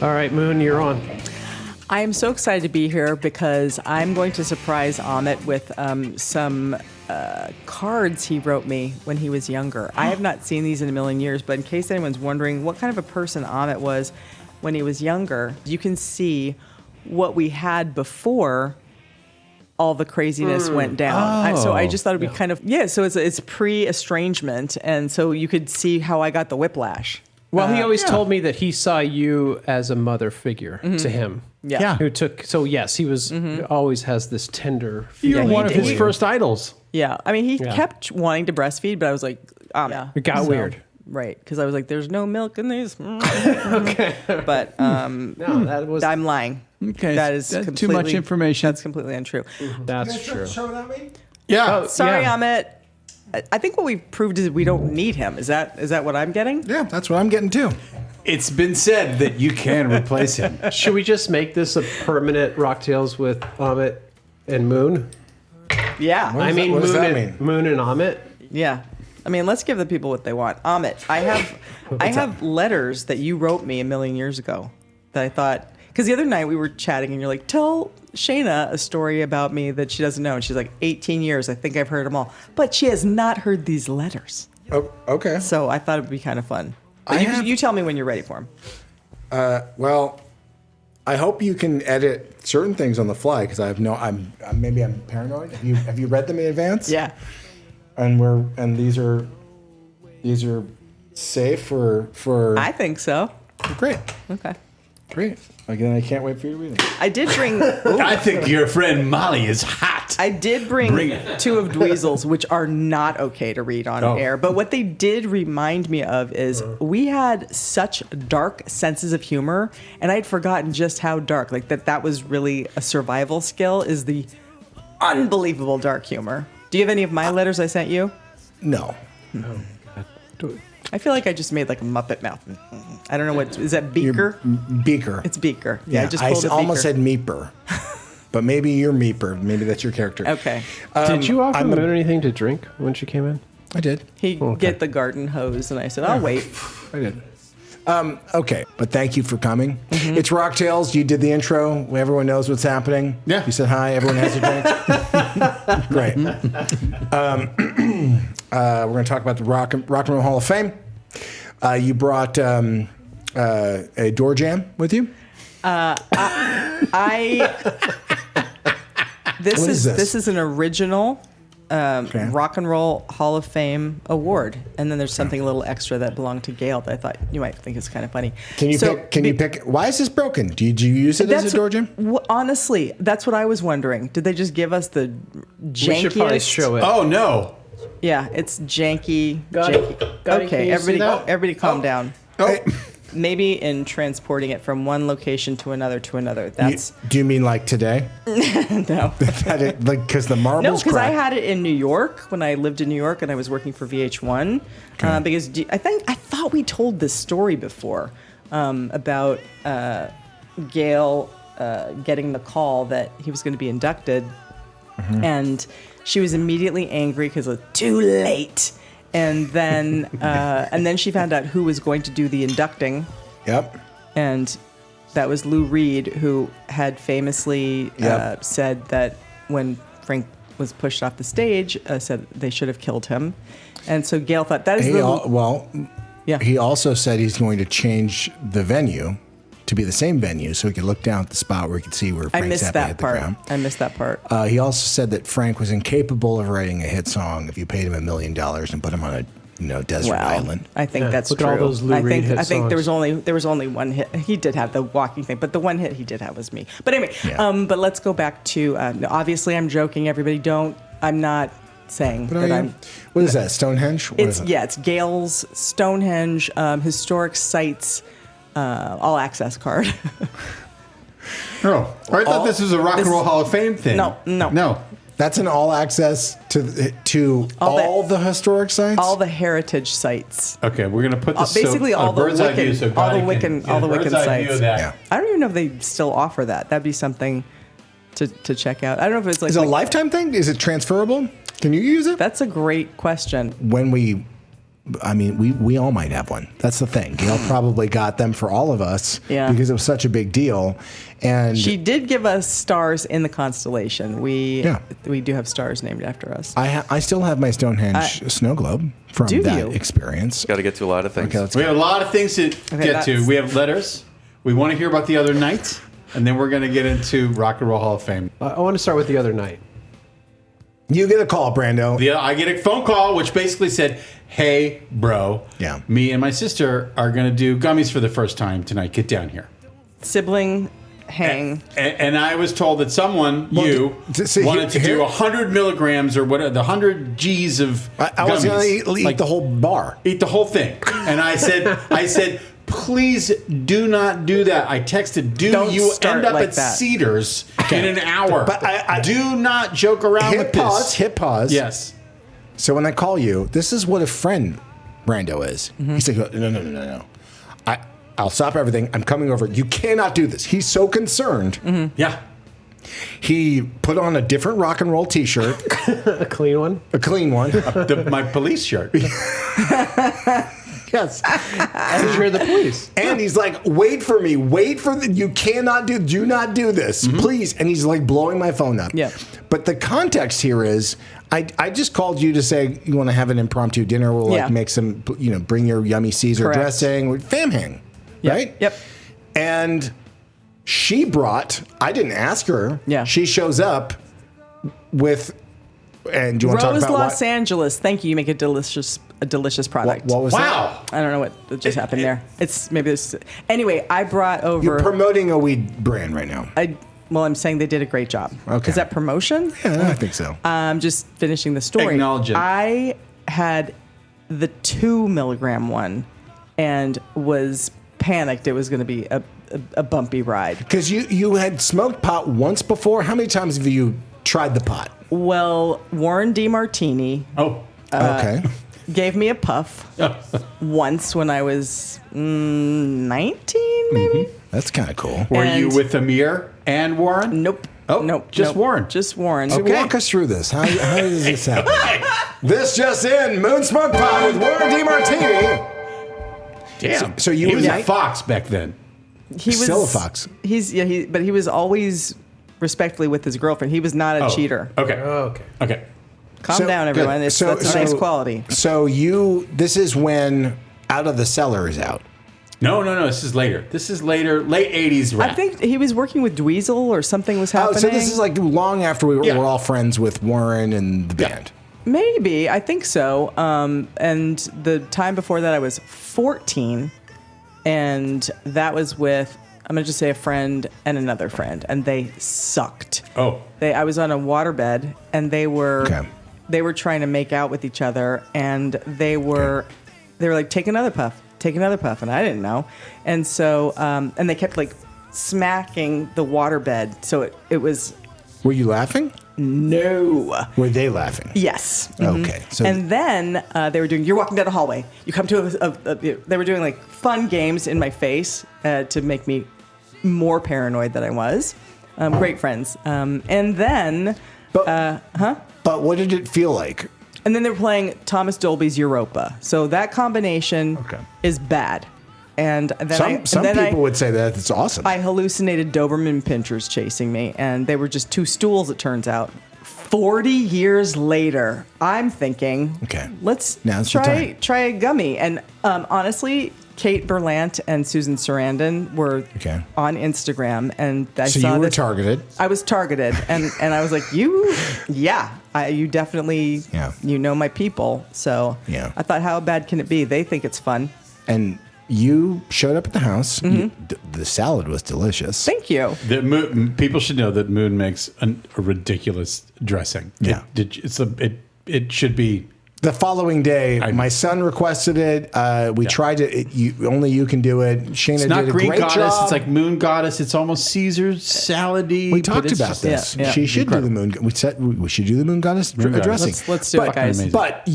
All right, Moon, you're on. I am so excited to be here because I'm going to surprise Ahmet with some cards he wrote me when he was younger. I have not seen these in a million years, but in case anyone's wondering what kind of a person Ahmet was when he was younger, you can see what we had before all the craziness went down. So I just thought it'd be kind of, so it's pre-estrangement, and so you could see how I got the whiplash. Well, he always told me that he saw you as a mother figure to him. Yeah. Who took, so yes, he was, always has this tender You're feeling. one of his first idols. Yeah. I mean, he kept wanting to breastfeed, but I was like, It got weird. Right. Because I was like, there's no milk in these. Okay. But No, that was, I'm lying. Okay, That's too much information. That's completely untrue. that's true. Show without me? Yeah. Sorry, Yeah. Ahmet. I think what we've proved is we don't need him. Is that what I'm getting? Yeah, that's what I'm getting too. It's been said that you can replace him. Should we just make this a permanent Rocktails with Ahmet and Moon? Yeah. What does that mean? Moon and Ahmet? Yeah. I mean, let's give the people what they want. Ahmet, I have letters that you wrote me a million years ago that I thought, because the other night we were chatting and you're like, tell Shayna a story about me that she doesn't know. And she's like, 18 years. I think I've heard them all. But she has not heard these letters. Oh, okay. So I thought it would be kind of fun. But you tell me when you're ready for them. Well, I hope you can edit certain things on the fly because I have I'm paranoid. Have you read them in advance? Yeah. And these are safe for. I think so. Great. Okay. Great. Again, I can't wait for you to read them. I did bring. I think your friend Molly is hot. I did bring two of Dweezil's, which are not okay to read on air. But what they did remind me of is we had such dark senses of humor, and I'd forgotten just how dark. Like that was really a survival skill, is the unbelievable dark humor. Do you have any of my letters I sent you? No. I feel like I just made like a Muppet mouth. I don't know what, is that Beaker? Beaker. It's Beaker. Yeah, I just pulled a almost Beaker. said Meeper. But maybe you're Meeper. Maybe that's your character. Okay. Did you offer Moon anything to drink when she came in? I did. He get the garden hose, and I said, I'll wait. I did. Okay, but thank you for coming. It's Rocktails. You did the intro. Everyone knows what's happening. Yeah. You said hi. Everyone has a drink. Great. We're going to talk about the Rock and Roll Hall of Fame. You brought a door jam with you. This is this? This is an original Rock and Roll Hall of Fame award, and then there's something a little extra that belonged to Gail that I thought you might think is kind of funny. Can you pick? Why is this broken? Did you use it as a door jam? Honestly, that's what I was wondering. Did they just give us the jankiest? We should probably show it. Oh, no. Yeah, it's janky. Got it. Got it. Okay, Can you see that? everybody, calm down. Oh. Maybe in transporting it from one location to another. That's Do you mean like today? no. Because the marbles No, because I cracked. had it in New York when I lived in New York and I was working for VH1. Because I thought we told this story before about Gail getting the call that he was going to be inducted, and she was immediately angry because it was too late. And then she found out who was going to do the inducting. Yep. And that was Lou Reed, who had famously said that when Frank was pushed off the stage, said they should have killed him. And so Gail thought that is He also said he's going to change the venue to be the same venue so he could look down at the spot where he could see where Frank Zappa hit the ground. I missed that part. He also said that Frank was incapable of writing a hit song if you paid him $1 million and put him on a desert island. I think that's look true. at all those Lou Reed hit I think there songs. was only one hit. He did have the walking thing, but the one hit he did have was me. But anyway, but let's go back to obviously I'm joking. Everybody don't. I'm not saying that I'm. What is that? Stonehenge? What is it? It's Gail's Stonehenge Historic Sites All Access card. Oh, I thought this was a Rock and Roll Hall of Fame thing. No. That's an all access to all the historic sites. All the heritage sites. Okay, we're gonna put this basically on all a the bird's eye view, so Wiccan, all the God can Wiccan, get all the a bird's Wiccan eye view of sites. that. Yeah. I don't even know if they still offer that. That'd be something to check out. I don't know if it's like Is it a lifetime thing? Is it transferable? Can you use it? That's a great question. When we I mean, we all might have one. That's the thing. Gail probably got them for all of us because it was such a big deal. And she did give us stars in the constellation. We do have stars named after us. I still have my Stonehenge snow globe from that experience. Got to get to a lot of things. We have a lot of things to get to. We have letters. We want to hear about the other night, and then we're going to get into Rock and Roll Hall of Fame. I want to start with the other night. You get a call, Brando. I get a phone call which basically said, "Hey, bro, me and my sister are going to do gummies for the first time tonight. Get down here." Sibling hang. And I was told that someone, wanted to do 100 milligrams or whatever, the 100 G's of gummies. I was going to eat the whole bar. Eat the whole thing. And I said, please do not do that. I texted, you end up at Cedars in an hour. But I do not joke around with this. Hit pause. Yes. So when I call you, this is what a friend Brando is. He's like, no. I'll stop everything. I'm coming over. You cannot do this. He's so concerned. Yeah. He put on a different rock and roll T-shirt. A clean one? A clean one. My police shirt. Yes. And you're the police. And he's like, wait for me. You cannot do not do this. Please. And he's like blowing my phone up. Yeah. But the context here is, I just called you to say you want to have an impromptu dinner. We'll make some, bring your yummy Caesar dressing. Fam hang. Right? Yep. And she brought, I didn't ask her. Yeah. She shows up with, and do you want to talk about Los Angeles. Thank you. You make a delicious product. What was that? I don't know what just happened there. It's maybe this. Anyway, I brought over. You're promoting a weed brand right now. I'm saying they did a great job. Okay. Is that promotion? Yeah, I think so. I'm just finishing the story. Acknowledge it. I had the 2 milligram one and was panicked it was going to be a bumpy ride. Because you had smoked pot once before. How many times have you tried the pot? Well, Warren DeMartini Okay. gave me a puff once when I was 19, maybe. That's kind of cool. Were you with Amir and Warren? Nope. Oh, nope. just Warren. Just Warren. So walk us through this. How does this happen? This just in: Moonsmoke Pot with Warren DeMartini. Damn. So you he was were a fox back then. He was still a fox. But he was always respectfully with his girlfriend. He was not a cheater. Okay. Calm down, everyone. That's a nice quality. So this is when Out of the Cellar is out. No. This is later. Late 80s rap. I think he was working with Dweezil or something was happening. Oh, so this is like long after we were all friends with Warren and the band. Maybe. I think so. And the time before that, I was 14. And that was with, I'm going to just say a friend and another friend. And they sucked. Oh. I was on a waterbed, and they were trying to make out with each other. And they were like, take another puff. And I didn't know. And so, and they kept like smacking the waterbed. So it was. Were you laughing? No. Were they laughing? Yes. Okay. So and then they were doing, you're walking down the hallway. You come to they were doing like fun games in my face to make me more paranoid than I was. Great friends. And then, But what did it feel like? And then they were playing Thomas Dolby's Europa. So that combination is bad. And then some people would say that it's awesome. I hallucinated Doberman pinchers chasing me, and they were just 2 stools, it turns out. 40 years later, I'm thinking, let's try a gummy. And honestly, Kate Berlant and Susan Sarandon were on Instagram, and I saw you were targeted. I was targeted, and I was like, you definitely, you know my people. So I thought, how bad can it be? They think it's fun. And you showed up at the house. The salad was delicious. Thank you. People should know that Moon makes a ridiculous dressing. Yeah. It should be. The following day, my son requested it. We tried it. Only you can do it. Shayna It's not did a Greek great goddess. job. It's like Moon goddess. It's almost Caesar salad-y. We talked about this. She should do the moon. We said we should do the moon goddess dressing. Let's do it, guys. But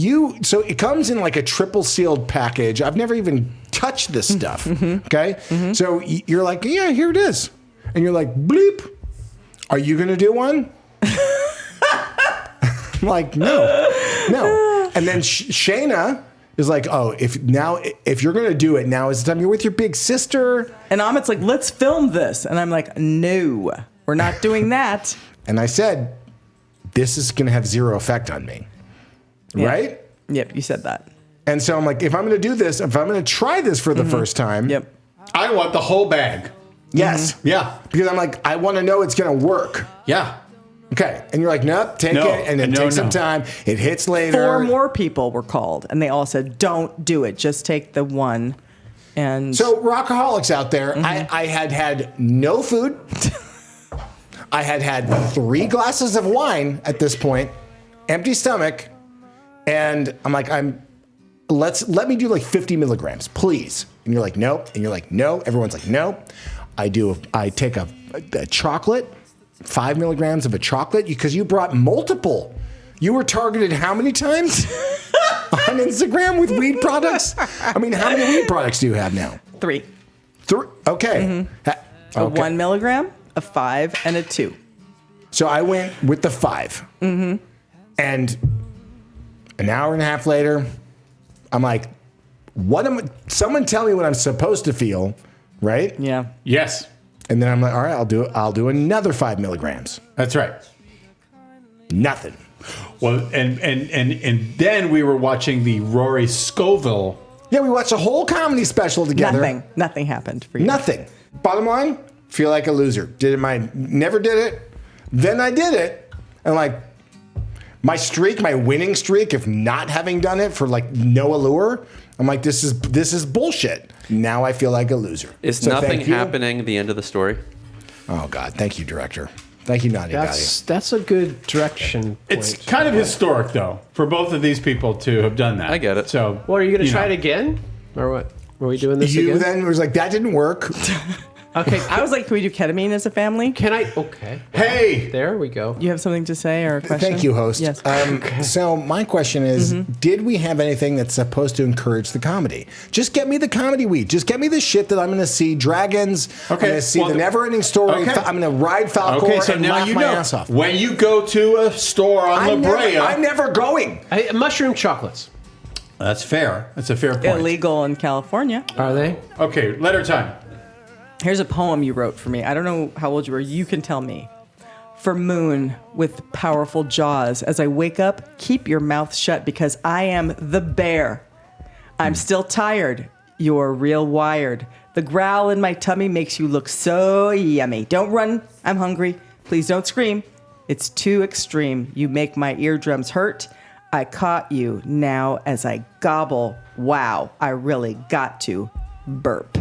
so it comes in like a triple sealed package. I've never even touched this stuff. Okay, so you're like, yeah, here it is, and you're like, bleep. Are you gonna do one? I'm like, no. And then Shayna is like, oh, if you're gonna do it, now is the time. You're with your big sister. And Ahmet's like, let's film this. And I'm like, no, we're not doing that. And I said, this is gonna have zero effect on me. Yeah. Right? Yep, you said that. And so I'm like, if I'm gonna do this, if I'm gonna try this for the first time. Yep. I want the whole bag. Yes. Yeah. Because I'm like, I want to know it's gonna work. Yeah. Okay. And you're like, nope, take it, and then take some time. It hits later. 4 more people were called, and they all said, don't do it. Just take the one. And So, rockaholics out there, I had no food. I had 3 glasses of wine at this point, empty stomach, and I'm like, let me do like 50 milligrams, please. And you're like, nope. And you're like, no. Everyone's like, no. I take a chocolate, 5 milligrams of a chocolate, because you brought multiple. You were targeted how many times on Instagram with weed products? I mean, how many weed products do you have now? 3. 3. Okay. A 1 milligram, a 5, and a 2. So I went with the 5. And an hour and a half later, I'm like, someone tell me what I'm supposed to feel, right? Yeah. Yes. And then I'm like, all right, I'll do another 5 milligrams. That's right. Nothing. Well, and then we were watching the Rory Scovel. Yeah, we watched a whole comedy special together. Nothing happened for you. Nothing. Bottom line, feel like a loser. Never did it. Then I did it. And like, my winning streak of not having done it for like no allure, I'm like, this is bullshit. Now I feel like a loser. Is nothing happening the end of the story? Oh God, thank you, director. Thank you, Naughty Gotti. That's a good direction. It's point. kind of historic, though, for both of these people to have done that. I get it. So, Well, are you going to try it again? Or what? Were we doing this You again? then was like, that didn't work. Okay. I was like, can we do ketamine as a family? Can I? Okay. Hey! There we go. You have something to say or a question? Thank you, host. Yes. So my question is, did we have anything that's supposed to encourage the comedy? Just get me the comedy weed. Just get me the shit that I'm going to see dragons. I'm going to see the never-ending story. Okay. I'm going to ride Falcor Okay, so and now laugh you my know. ass off. When you go to a store on La Brea. I'm never going. Mushroom chocolates. That's fair. That's a fair point. Illegal in California. Are they? Okay, letter time. Here's a poem you wrote for me. I don't know how old you were. You can tell me. For moon with powerful jaws, as I wake up, keep your mouth shut because I am the bear. I'm still tired. You're real wired. The growl in my tummy makes you look so yummy. Don't run. I'm hungry. Please don't scream. It's too extreme. You make my eardrums hurt. I caught you now as I gobble. Wow, I really got to burp.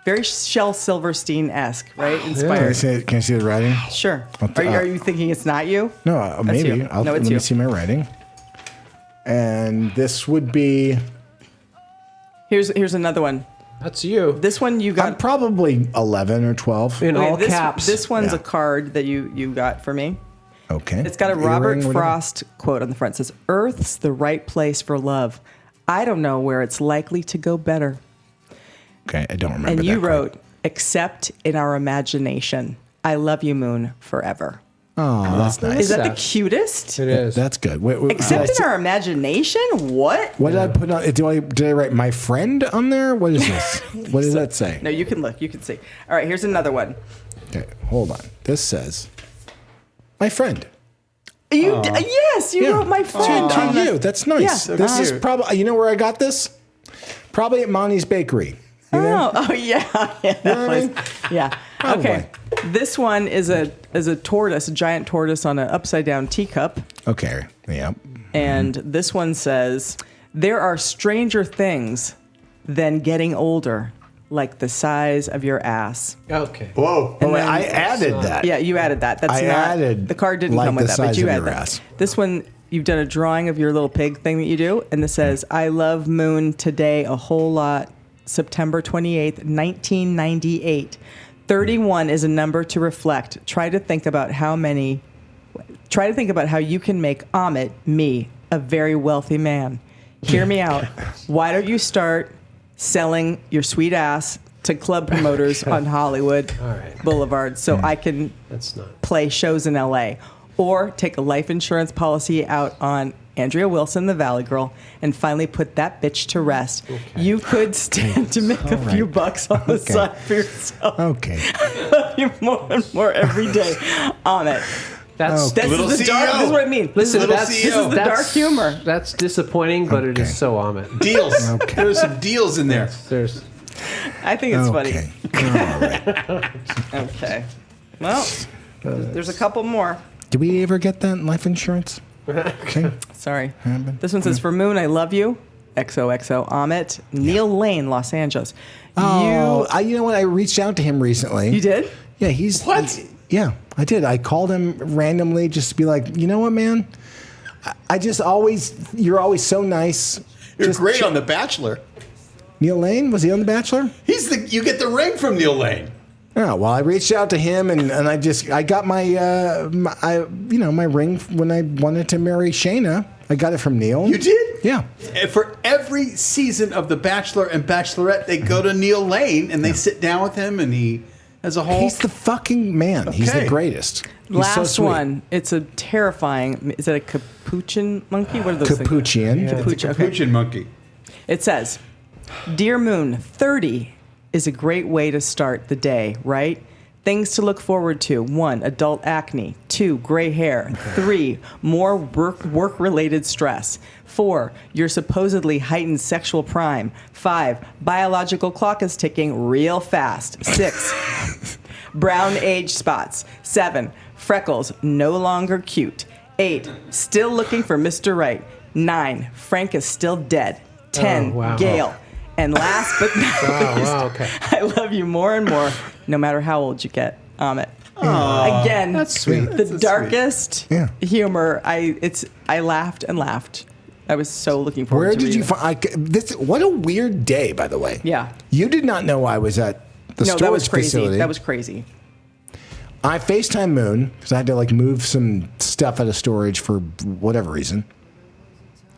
Very Shel Silverstein-esque, right? Inspired. Can I see the writing? Sure. Are you thinking it's not you? No, maybe. you. No, Let it's me you. see my writing. And this would be... Here's another one. That's you. This one you I'm got. probably 11 or 12. In all this, caps. This one's Yeah. a card that you got for me. Okay. It's got a Earring, Robert whatever. Frost quote on the front. It says, "Earth's the right place for love. I don't know where it's likely to go better." Okay, I don't remember And that you quote. wrote, "Except in our imagination. I love you, Moon, forever." Oh, that's nice. Is that the that? cutest? It is. That's good. Wait, Except in our imagination? What? what did I put on? Did I write my friend on there? What is this? What does that say? No, you can look. You can see. All right, here's another one. Okay, hold on. This says, my friend. Yes, you wrote my friend. To on the- you. That's nice. Yeah. This is probably, you know where I got this? Probably at Monty's Bakery. You know? Oh yeah, yeah, that know what I place. Yeah. Okay. This one is a tortoise, a giant tortoise on an upside down teacup, Okay, yeah. and this one says, "There are stranger things than getting older, like the size of your ass." Okay. Whoa. Oh, wait, then- I added that. Yeah, you added that. That's I not added, the card didn't like come with the that, but size you of added your that. ass. This one, you've done a drawing of your little pig thing that you do, and this says, "I love Moon today a whole lot. September 28th, 1998. 31 is a number to reflect. Try to think about how you can make Ahmet, me, a very wealthy man. Hear me out. Why don't you start selling your sweet ass to club promoters on Hollywood right. Boulevard so I can That's not. play shows in LA, or take a life insurance policy out on Andrea Wilson, the Valley Girl, and finally put that bitch to rest. Okay. You could stand to make a few bucks on the side for yourself. Okay. I love you more and more every day. Ahmet. That's this little is the dark. CEO. This is what I mean. Listen, This is the dark humor. That's disappointing, but it is so Ahmet. Deals. Okay. There's some deals in there. There's I think it's funny. All right. Okay. Well, there's a couple more. Did we ever get that life insurance? Okay. Sorry. This one says, for Moon, I love you. XOXO Ahmet. Neil Lane, Los Angeles. Oh, you know what? I reached out to him recently. You did? Yeah, he's... What? Yeah, I did. I called him randomly just to be like, you know what, man? You're always so nice. You're great on The Bachelor. Neil Lane? Was he on The Bachelor? You get the ring from Neil Lane. Yeah, well, I reached out to him and I got my ring when I wanted to marry Shayna. I got it from Neil. You did? Yeah. And for every season of The Bachelor and Bachelorette, they go to Neil Lane and they sit down with him and he has a whole... He's the fucking man. Okay. He's the greatest. He's Last so sweet. one. It's a terrifying... Is that a capuchin monkey? What are those Capuchin. things? It's a capuchin monkey. It says, Dear Moon, 30 is a great way to start the day, right? Things to look forward to. 1, adult acne. 2, gray hair. 3, more work-related stress. 4, your supposedly heightened sexual prime. 5, biological clock is ticking real fast. 6, brown age spots. 7, freckles no longer cute. 8, still looking for Mr. Right. 9, Frank is still dead. 10, Gail. And last but not least, okay. I love you more and more, no matter how old you get, Ahmet. Again, that's sweet. The That's darkest Yeah. humor. I laughed and laughed. I was so looking forward Where to did you reading find this? What a weird day, by the way. Yeah. You did not know I was at the storage that was crazy. facility. That was crazy. I FaceTime Moon because I had to move some stuff out of storage for whatever reason.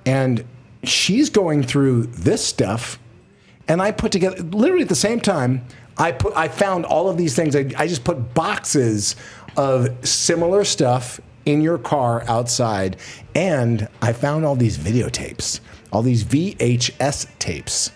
And she's going through this stuff. And I put together, literally at the same time, I found all of these things. I just put boxes of similar stuff in your car outside. And I found all these videotapes, all these VHS tapes.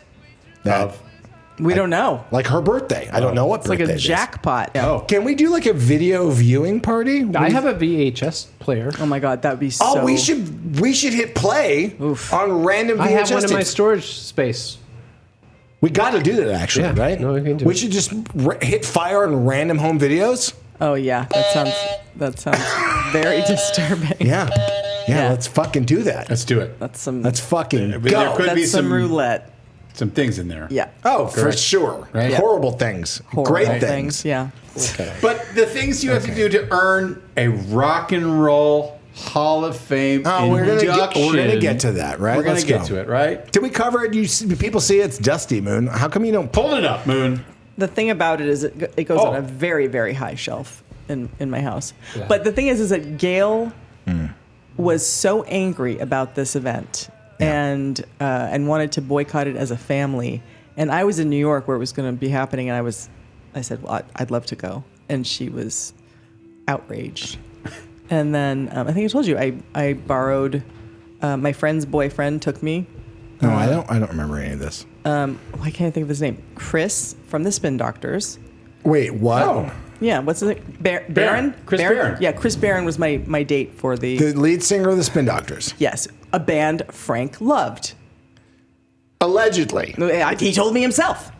We don't know. Like her birthday. I don't know what It's birthday like a it is. jackpot. Oh. Can we do a video viewing party? I have a VHS player. Oh my God, that would be so. Oh, we should hit play on random VHS I have one in my tapes. storage space. We got to do that, actually, Yeah. right? No, we can do We it. should just hit fire on random home videos. Oh yeah, that sounds very disturbing. Yeah. Yeah. Let's fucking do that. Let's do it. That's some. Let's fucking But go. there could be That's some some roulette. some things in there. Yeah. Oh, for Correct. sure. Right? Yeah. Horrible things. Horrible Great things. Yeah. But the things you have to do to earn a rock and roll Hall of Fame Oh, we're gonna induction. get to that, right? We're gonna Let's get go. to it, right? Did we cover it? People see it's Dusty Moon. How come you don't Pull it up, Moon. The thing about it is it goes Oh. on a very, very high shelf in my house. But the thing is that Gail was so angry about this event and wanted to boycott it as a family. And I was in New York where it was going to be happening, and I said, well, I'd love to go. And she was outraged. And then I think I told you I borrowed my friend's boyfriend took me. No, I don't remember any of this. Why can't I think of his name? Chris from the Spin Doctors. Wait, what? Oh. Yeah, what's his name? Barron? Chris Barron. Yeah, Chris Barron was my date for The lead singer of the Spin Doctors. yes, a band Frank loved. Allegedly. He told me himself.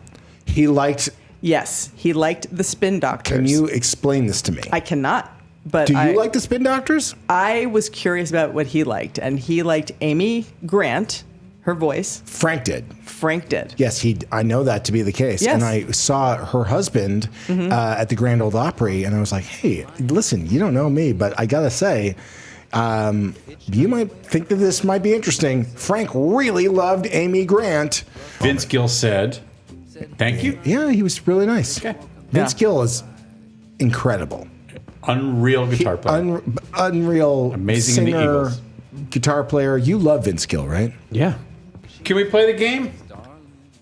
He liked... Yes, he liked the Spin Doctors. Can you explain this to me? I cannot. But Do you like the Spin Doctors? I was curious about what he liked, and he liked Amy Grant, her voice. Frank did. Frank did. Yes, I know that to be the case. Yes. And I saw her husband at the Grand Ole Opry, and I was like, hey, listen, you don't know me, but I got to say, you might think that this might be interesting. Frank really loved Amy Grant. Vince Gill said, "Thank you." Yeah, he was really nice. Okay. Vince Yeah. Gill is incredible. Unreal guitar player. Unreal Amazing in the singer, Eagles. guitar player. You love Vince Gill, right? Yeah. Can we play the game?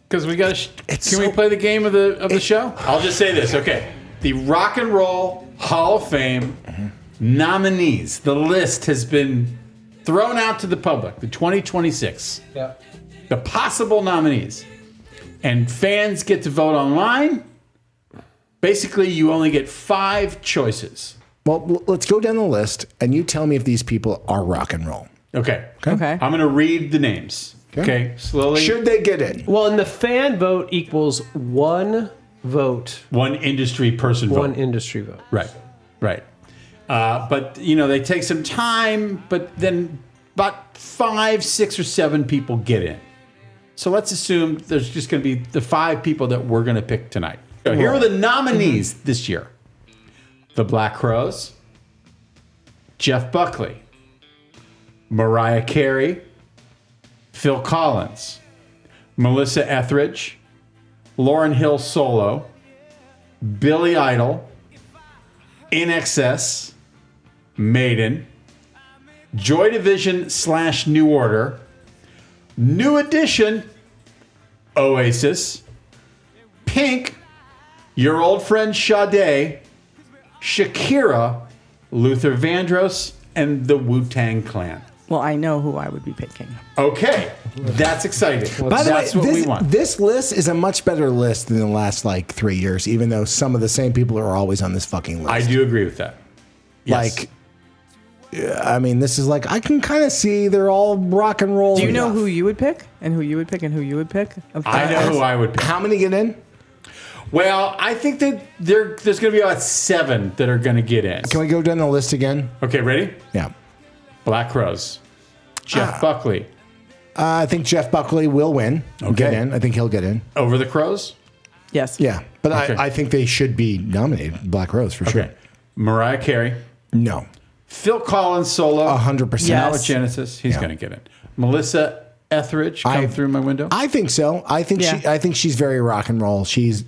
Because we got to. Can we play the game of the show? I'll just say this. Okay, the Rock and Roll Hall of Fame nominees. The list has been thrown out to the public, the 2026. Yeah. The possible nominees. And fans get to vote online. Basically, you only get 5 choices. Well, let's go down the list, and you tell me if these people are rock and roll. Okay. Okay. I'm going to read the names. Okay. Slowly. Should they get in? Well, and the fan vote equals 1 vote. One industry person vote. One industry vote. Right. Right. But, they take some time, but then about 5, 6, or 7 people get in. So let's assume there's just going to be the 5 people that we're going to pick tonight. So here are the nominees this year. The Black Crowes, Jeff Buckley, Mariah Carey, Phil Collins, Melissa Etheridge, Lauryn Hill Solo, Billy Idol, Inxs, Maiden, Joy Division / New Order, New Edition, Oasis, Pink, Your Old Friend Sade, Shakira, Luther Vandross, and the Wu-Tang Clan. Well, I know who I would be picking. Okay, that's exciting. By the That's way, what we want. this list is a much better list than the last 3 years, even though some of the same people are always on this fucking list. I do agree with that. Yes. This is I can kind of see they're all rock and roll. Do you know enough. who you would pick, and who you would pick, and who you would pick? I know who I would pick. How many get in? Well, I think that there's going to be about 7 that are going to get in. Can we go down the list again? Okay, ready? Yeah. Black Crowes, Jeff Buckley. I think Jeff Buckley will win. Okay. Get in. I think he'll get in. Over the Crows? Yes. Yeah. But Okay. I think they should be nominated. Black Rose for sure. Okay. Mariah Carey. No. Phil Collins solo. 100%. Yeah. Now Yes. with Genesis, he's Yeah. going to get it. Melissa Etheridge come through my window. I think so. I think Yeah. I think she's very rock and roll. She's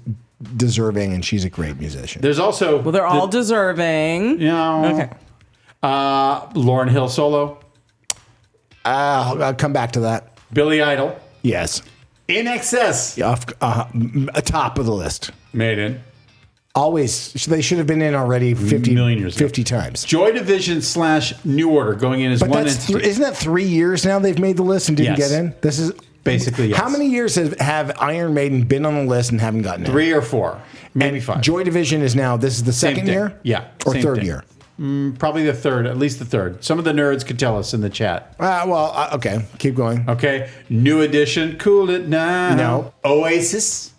deserving and she's a great musician. There's also Well, they're all deserving. Okay. Lauryn Hill solo, I'll come back to that. Billy Idol, Yes. Inxs, Top of the list. Maiden, Always. They should have been in already 50 million years ago. 50 times. Joy Division / New Order going in as But one that's entity. isn't that 3 years now they've made the list and didn't Yes. get in? This is Basically, yes. How many years have Iron Maiden been on the list and haven't gotten in? 3 or 4, maybe 5. Joy Division is now, this is the Same second thing. year? Yeah, Or same third thing. year? Probably the third, at least the third. Some of the nerds could tell us in the chat. Okay. Keep going. Okay, New Edition, Cool It Now. No. Oasis.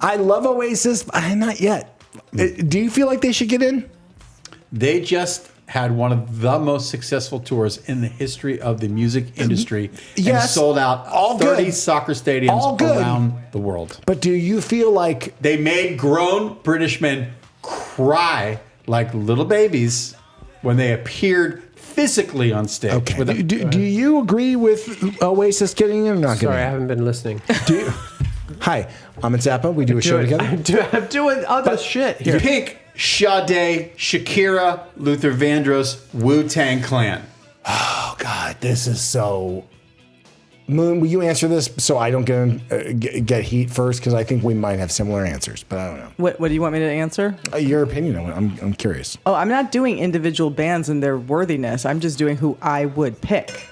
I love Oasis, but not yet. Do you feel like they should get in? They just had one of the most successful tours in the history of the music industry and Yes. sold out All 30 good. soccer stadiums All good. around the world. But do you feel like They made grown British men cry like little babies when they appeared physically on stage. okay? With a- Do you agree with Oasis getting in or not Sorry, I getting in? haven't been listening. Do you? Hi, I'm Zappa. We do a show together. I'm doing other shit here. Pink, Sade, Shakira, Luther Vandross, Wu-Tang Clan. Oh God, this is so. Moon, will you answer this so I don't get heat first? Because I think we might have similar answers, but I don't know. What do you want me to answer? Your opinion on it. I'm curious. Oh, I'm not doing individual bands and their worthiness. I'm just doing who I would pick.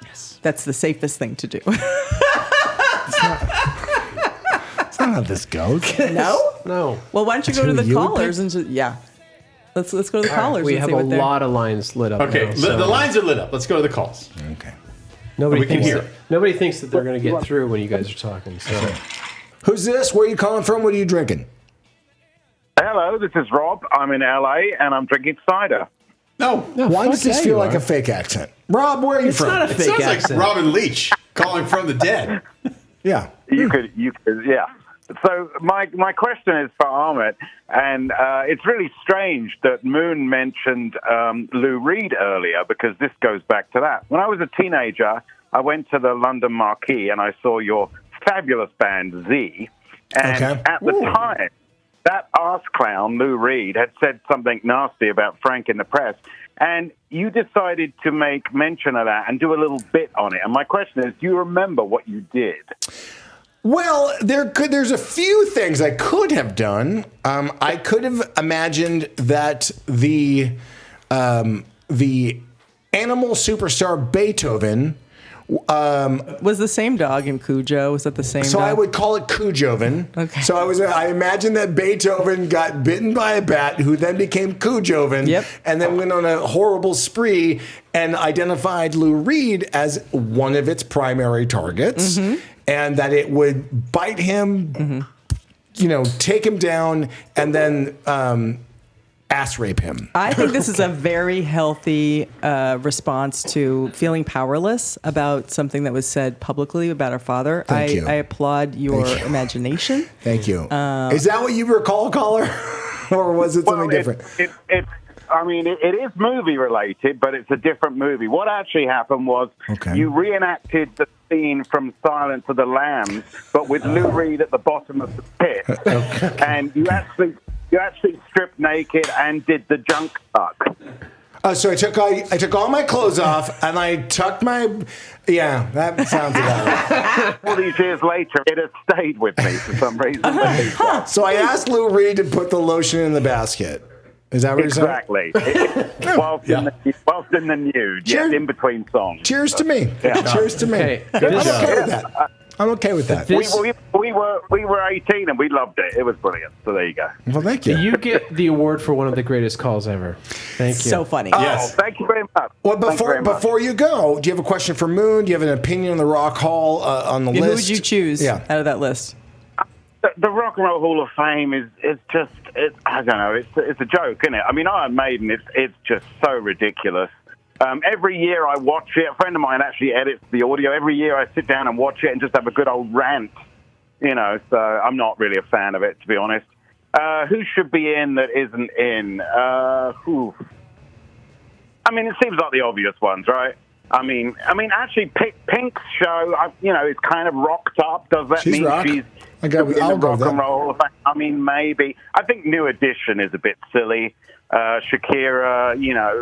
Yes. That's the safest thing to do. That's not how this goes. No? No. Well, why don't you go to who the you would callers and just, yeah. Let's go to the callers. We and have see a what they're- lot of lines lit up. Okay, now, so the lines are lit up. Let's go to the calls. Okay. nobody we can thinks hear. that, nobody thinks that they're going to get through when you guys are talking. So Who's this? Where are you calling from? What are you drinking? Hello, this is Rob. I'm in LA and I'm drinking cider. No, Why does this yeah, feel you like are. a fake accent? Rob, where are you It's from? not a it fake sounds accent. like Robin Leach calling from the dead. Yeah. You could, yeah. So my question is for Ahmet, and it's really strange that Moon mentioned Lou Reed earlier because this goes back to that. When I was a teenager, I went to the London Marquee and I saw your fabulous band Z, and Okay. at the time, that arse clown Lou Reed had said something nasty about Frank in the press, and you decided to make mention of that and do a little bit on it. And my question is, do you remember what you did? Well, there's a few things I could have done. I could have imagined that the animal superstar Beethoven. Was the same dog in Cujo? Was that the same So dog? I would call it Cujoven. Okay. So I imagine that Beethoven got bitten by a bat, who then became Cujoven, Yep. and then went on a horrible spree and identified Lou Reed as one of its primary targets, and that it would bite him, take him down, and then ass rape him. I think this is a very healthy response to feeling powerless about something that was said publicly about our father. Thank you. I applaud your Thank you. imagination. Thank you. Is that what you recall, caller? Or was it something different? It is movie related, but it's a different movie. What actually happened was you reenacted the scene from Silence of the Lambs, but with Lou Reed at the bottom of the pit, and you actually stripped naked and did the junk tuck. So I took all my clothes off and I tucked my. Yeah, that sounds about right. All these years later, it has stayed with me for some reason. So I asked Lou Reed to put the lotion in the basket. Is that what you're saying? Exactly. Whilst in the nude, in between songs. Cheers to me. Yeah. Cheers to me. Hey, I'm okay with that. I'm okay with that. We were 18 and we loved it. It was brilliant. So there you go. Well, thank you. You get the award for one of the greatest calls ever. Thank you. So funny. Oh, thank you very much. Well, Thank you very much. before you go, do you have a question for Moon? Do you have an opinion on the Rock Hall on the Who list? would you choose out of that list? The Rock and Roll Hall of Fame is just I don't know, it's a joke, isn't it? I mean, Iron Maiden, it's just so ridiculous. Every year I watch it. A friend of mine actually edits the audio. Every year I sit down and watch it and just have a good old rant, so I'm not really a fan of it, to be honest. Who should be in that isn't in? Who? I mean, it seems like the obvious ones, right? I mean, actually, Pink's show, is kind of rocked up. Does that mean rock. she's I'll go in with the Rock that. and Roll Hall of Fame? I mean, maybe. I think New Edition is a bit silly. Shakira,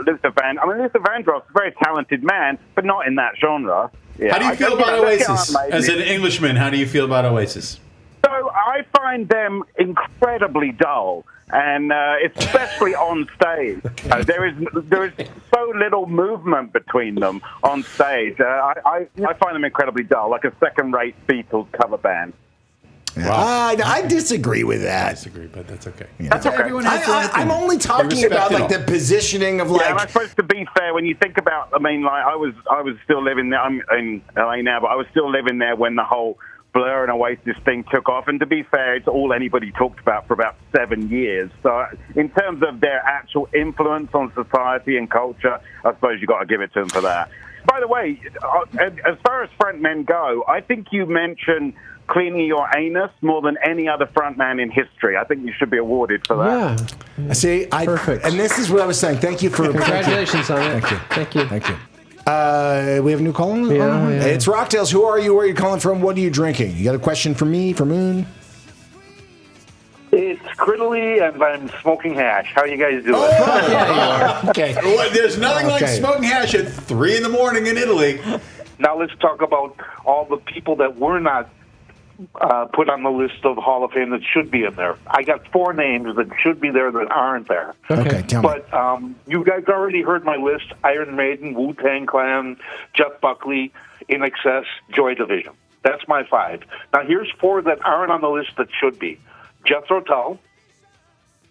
Luther Vandross, a very talented man, but not in that genre. Yeah, How do you feel about Oasis? As an Englishman, how do you feel about Oasis? So I find them incredibly dull, and especially on stage. There is so little movement between them on stage. I find them incredibly dull, like a second-rate Beatles cover band. Wow. I disagree with that. I disagree, but that's okay. Yeah. That's okay. Everyone has their own I'm opinion. only talking about respect it like the all. positioning of Yeah, am I supposed to be fair? When you think about, I was still living there. I'm in LA now, but I was still living there when the whole Blur and Oasis thing took off. And to be fair, it's all anybody talked about for about 7 years. So in terms of their actual influence on society and culture, I suppose you've got to give it to them for that. By the way, as far as frontmen go, I think you mentioned cleaning your anus more than any other frontman in history. I think you should be awarded for that. Yeah. See, Perfect. And this is what I was saying. Thank you for Congratulations on it. Thank you. Thank you. Thank you. We have a new call. Yeah. It's Rocktails. Who are you? Where are you calling from? What are you drinking? You got a question for me, for Moon? It's Criddly, and I'm smoking hash. How are you guys doing? Okay. Well, there's nothing like Okay. smoking hash at 3 in the morning in Italy. Now let's talk about all the people that were not put on the list of Hall of Fame that should be in there. I got 4 names that should be there that aren't there. Okay, tell me. But you guys already heard my list: Iron Maiden, Wu-Tang Clan, Jeff Buckley, Inxs, Joy Division. That's my 5. Now here's 4 that aren't on the list that should be: Jethro Tull.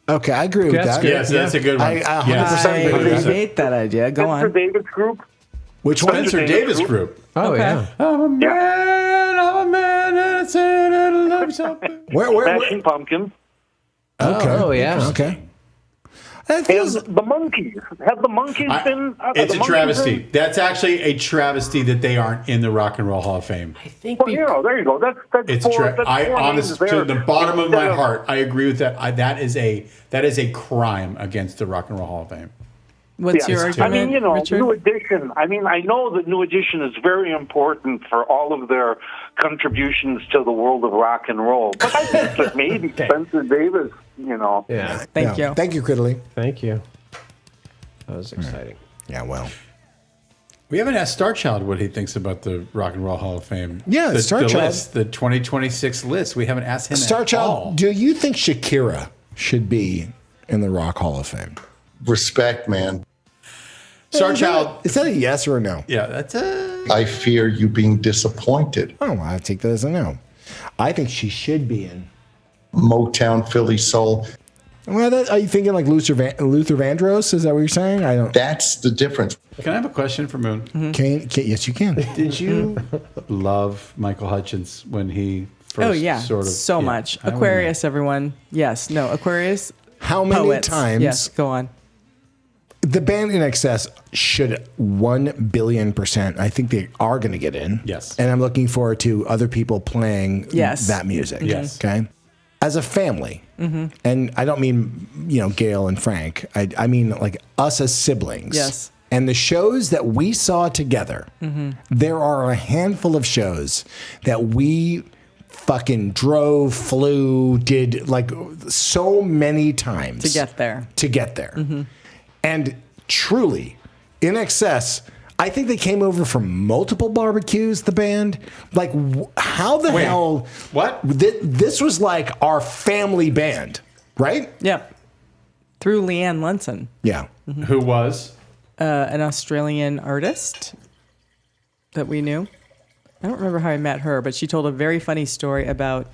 Okay, I agree with That's that. good. Yes, that's a good one. I 100% Yes. agree with I that. hate that idea. Go Spencer on. Davis Group. Which one? Spencer Davis Group. Oh, Okay. yeah. I'm a man, and I said I love something. Where? Smashing Pumpkins. Okay. Oh, yeah. Okay. That And feels. the Monkeys. Have the Monkeys been? It's the a Monkees travesty. been? That's actually a travesty that they aren't in the Rock and Roll Hall of Fame. I think Well, there you go. That's It's 4. That's I 4 honest names there. to the bottom of my Instead heart, I agree with that. That is a crime against the Rock and Roll Hall of Fame. What's your I argument, mean, Richard? New Edition. I mean, I know that New Edition is very important for all of their contributions to the world of rock and roll. But I think that maybe Spencer Davis, Yeah. Thank Yeah. you. Thank you, Criddly. Thank you. That was exciting. Yeah, well. We haven't asked Starchild what he thinks about the Rock and Roll Hall of Fame. Yeah, the Starchild. list, the 2026 list. We haven't asked him at all. Starchild, do you think Shakira should be in the Rock Hall of Fame? Respect, man. Star Child. Is that a yes or a no? Yeah, that's a. I fear you being disappointed. Oh, well, I take that as a no. I think she should be in Motown, Philly soul. Well, are you thinking like Luther Vandross? Is that what you're saying? I don't. That's the difference. Can I have a question for Moon? Yes, you can. Did you love Michael Hutchence when he first Oh yeah, sort of so much. I wanna Aquarius, everyone. Yes, no, Aquarius. How many Poets. times? Yes, go on. The band Inxs should 1 billion%. I think they are going to get in. Yes. And I'm looking forward to other people playing Yes. that music. Yes. Okay. As a family, and I don't mean Gail and Frank. I mean like us as siblings. Yes. And the shows that we saw together, there are a handful of shows that we fucking drove, flew, did like so many times To get there. And truly, Inxs, I think they came over from multiple barbecues, the band. Like, how the hell? what? This was like our family band, right? Yep. Through Leanne Lunson, Yeah. Who was? an Australian artist that we knew. I don't remember how I met her, but she told a very funny story about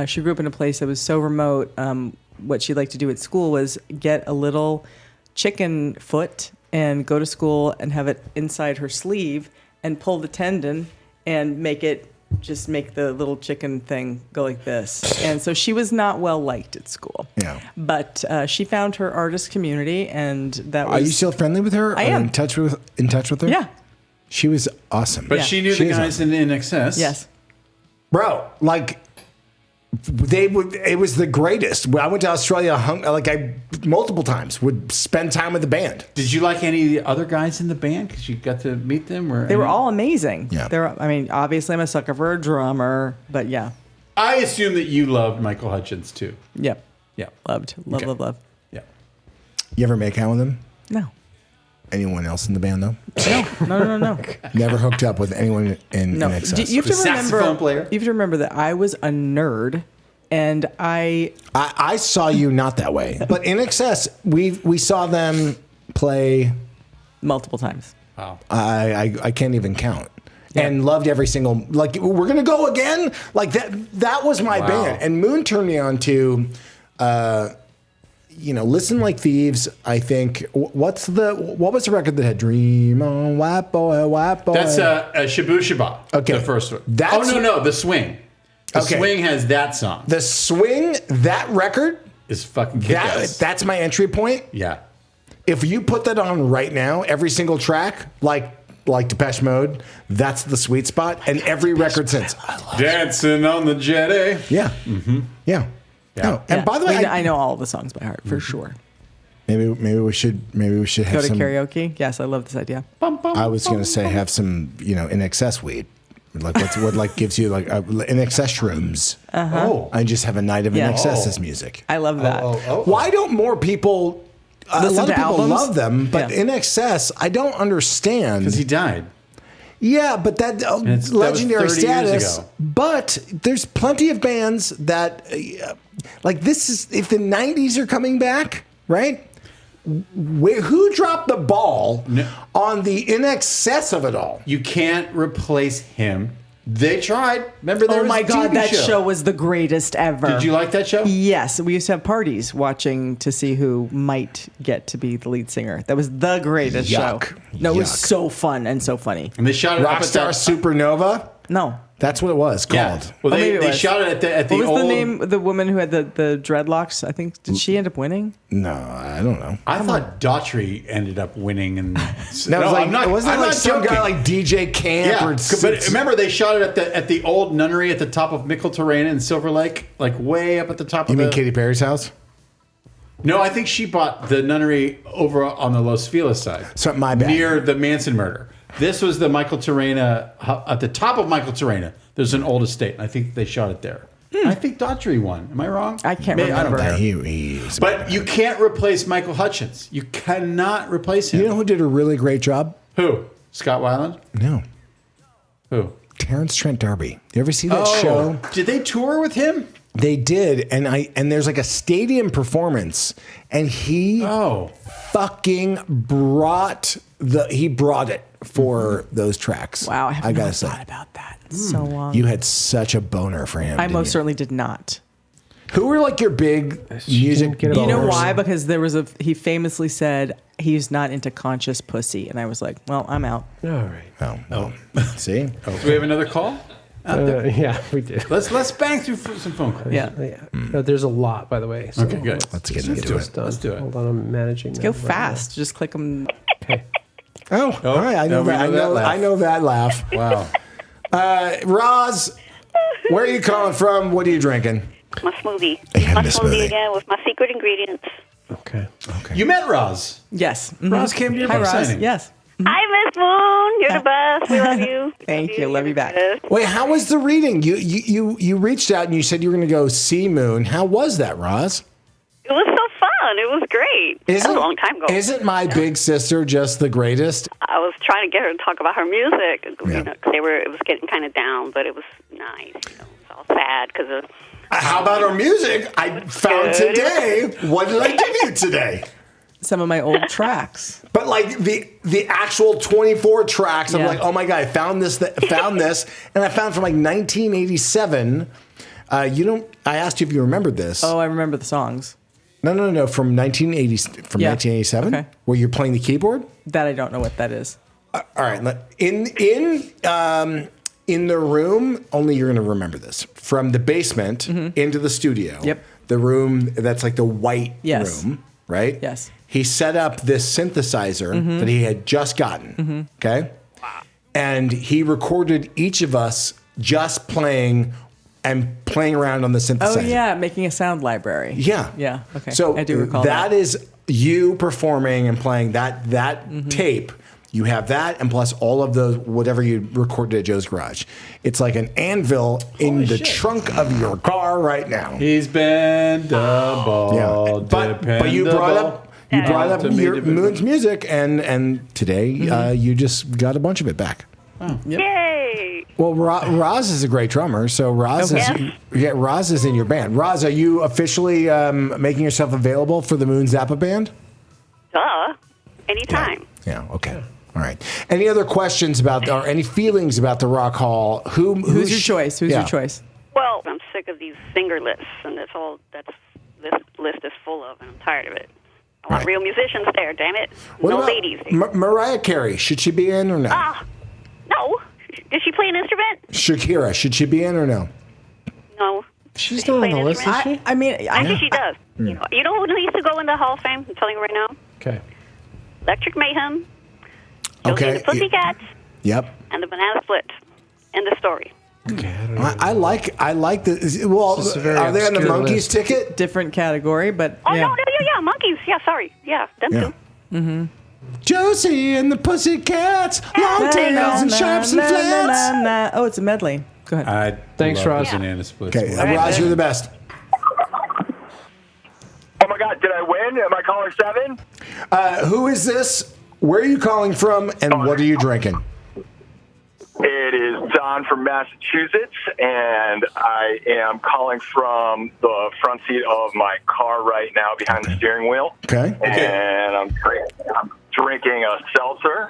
she grew up in a place that was so remote. What she'd like to do at school was get a little chicken foot and go to school and have it inside her sleeve and pull the tendon and make the little chicken thing go like this. And so she was not well liked at school. Yeah. But she found her artist community, and that was. Are you still friendly with her? I Are you am. in touch with her? Yeah. She was awesome. But Yeah. she knew She the is guys in Inxs. Yes. Bro, like it was the greatest. I went to Australia multiple times, would spend time with the band. Did you like any of the other guys in the band? Because you got to meet them? Or They were all amazing. Yeah. Obviously I'm a sucker for a drummer, but yeah. I assume that you loved Michael Hutchence too. Yep. Yeah. Love. Okay. Love. Yeah. You ever make out with him? No. Anyone else in the band though? No. Never hooked up with anyone in No. Inxs. You have to The saxophone player? You have to remember that I was a nerd, and I I saw you not that way, but in Inxs we saw them play. multiple times. Wow. I can't even count. And loved every single, like, we're gonna go again, like that was my Wow. band. And Moon turned me on to Listen Like Thieves. I think what was the record that had Dream On White Boy, White Boy? That's Shabu Shaba. Okay. The first one. That's- no, The Swing. The Okay. Swing has that song. The Swing, that record, Is fucking kick-ass. that's my entry point. Yeah. If you put that on right now, every single track, like Depeche Mode, that's the sweet spot. And every record since. Dancing on the jetty. Yeah. Mm-hmm. Yeah. No. And Yeah. by the way, I know all the songs by heart for sure. maybe we should have Go to some. karaoke. Yes, I love this idea. I was going to say have some Inxs weed. Like what gives you like Inxs shrooms. Oh. And just have a night of Yeah. Inxs music. I love that. Why don't more people? A Listen lot to of people albums? love them, but Yeah. Inxs, I don't understand. Because he died. Yeah, but that that was legendary 30 years status. ago. But there's plenty of bands that, like this is if the '90s are coming back, right? Who dropped the ball on the Inxs of it all? You can't replace him. They tried. Remember there Oh was my a God, TV that show was the greatest ever. Did you like that show? Yes, we used to have parties watching to see who might get to be the lead singer. That was the greatest Yuck. show. No, it was Yuck. so fun and so funny. And they shot it up at Rockstar that. Supernova. No. That's what it was Yeah. called. Well, maybe they it was. shot it at the What was old. the name of the woman who had the dreadlocks? I think, did she end up winning? No, I don't know. I thought Daughtry ended up winning, and No, it wasn't I'm like not some guy joking. like DJ Camp Yeah, or but remember they shot it at the old nunnery at the top of Micheltorena in Silver Lake, like way up at the top You of mean the. Katy Perry's house? No, I think she bought the nunnery over on the Los Feliz side. So my bad. Near the Manson murder. This was the Micheltorena, at the top of Micheltorena. There's an old estate, and I think they shot it there. I think Daughtry won. Am I wrong? I can't Maybe- I don't remember. care. He's But you can't replace Michael Hutchence. You cannot replace him. You know who did a really great job? Who? Scott Weiland? No. Who? Terrence Trent D'Arby. You ever see that show? Did they tour with him? They did, and there's like a stadium performance, and he Oh. fucking brought he brought it for those tracks. Wow, I have gotta not say, thought about that in so long. you had such a boner for him. I didn't most you? certainly did not. Who were like your big music? get a You know boners. why? Because he famously said he's not into conscious pussy, and I was like, well, I'm out. All right. Oh. See? Do we have another call? Yeah, we do. Let's bang through some phone calls. Yeah. Yeah. No, there's a lot, by the way. So Okay, good. Let's get into it. Let's do it. Hold on, I'm managing. Go fast. Just click them. Okay. Oh, all right. I know we that. know that laugh. I know that laugh. Wow. Roz, where are you calling from? What are you drinking? My smoothie. Yeah, My the smoothie smoothie. again with my secret ingredients. Okay. You met Roz. Yes. Mhm. Roz came to your Hi, book Roz. signing. Yes. Hi, Miss Moon. You're the best. We love you. Thank you. Love you back. Wait, how was the reading? You reached out and you said you were going to go see Moon. How was that, Roz? It was so fun. It was great. That was a long time ago. Isn't my big sister just the greatest? I was trying to get her to talk about her music. Yeah. You know, 'cause it was getting kind of down, but it was nice. You know, it's all sad because of. How about her music? I found Good. today. What did I give you today? Some of my old tracks. But like the actual 24 tracks, I'm Yeah. like, oh my god, I found this, and I found from like 1987. I asked you if you remembered this. Oh, I remember the songs. No, from 1980, from Yeah. 1987, Okay. where you're playing the keyboard. That I don't know what that is. All right, in the room, only you're going to remember this from the basement into the studio. Yep. The room that's like the white Yes. room, right? Yes. He set up this synthesizer that he had just gotten. Okay. And he recorded each of us just playing around on the synthesizer. Oh yeah, making a sound library. Yeah. Yeah. Okay. So I do recall that is you performing and playing that tape. You have that, and plus all of those whatever you recorded at Joe's garage. It's like an anvil in the trunk of your car right now. He's bendable. Yeah, but you brought up your Moon's music, and today you just got a bunch of it back. Yay! Well, Roz is a great drummer, so Roz Roz is in your band. Roz, are you officially making yourself available for the Moon Zappa band? Duh. Anytime. Yeah. Okay. All right. Any other questions about or any feelings about the Rock Hall? Who's your choice? Who's your choice? Well, I'm sick of these singer lists, and this list is full of, and I'm tired of it. I want real musicians there, damn it. What no about ladies. Mariah Carey? Should she be in or no? No. Did she play an instrument? Shakira, should she be in or no? No. She's not on the list, is she? I mean, I think she does. You know who needs to go in the Hall of Fame? I'm telling you right now. Okay. Electric Mayhem. Josie Okay. and the Pussycats. Yep. And the Banana Split. End of story. Okay. I don't know. I like the. Well, This is a very are they on the obscure Monkeys list. ticket? different category, but Oh, yeah. no, Monkeys. Yeah, sorry. Yeah, them too. Josie and the Pussycats, long tails and sharps and flats. Oh, it's a medley. Go ahead. Thanks, Roz. Banana splits. Okay, right, Roz, man. you're the best. Oh my God, did I win? Am I caller 7? Who is this? Where are you calling from, and what are you drinking? It is Don from Massachusetts, and I am calling from the front seat of my car right now behind the steering wheel. Okay. And I'm drinking a seltzer.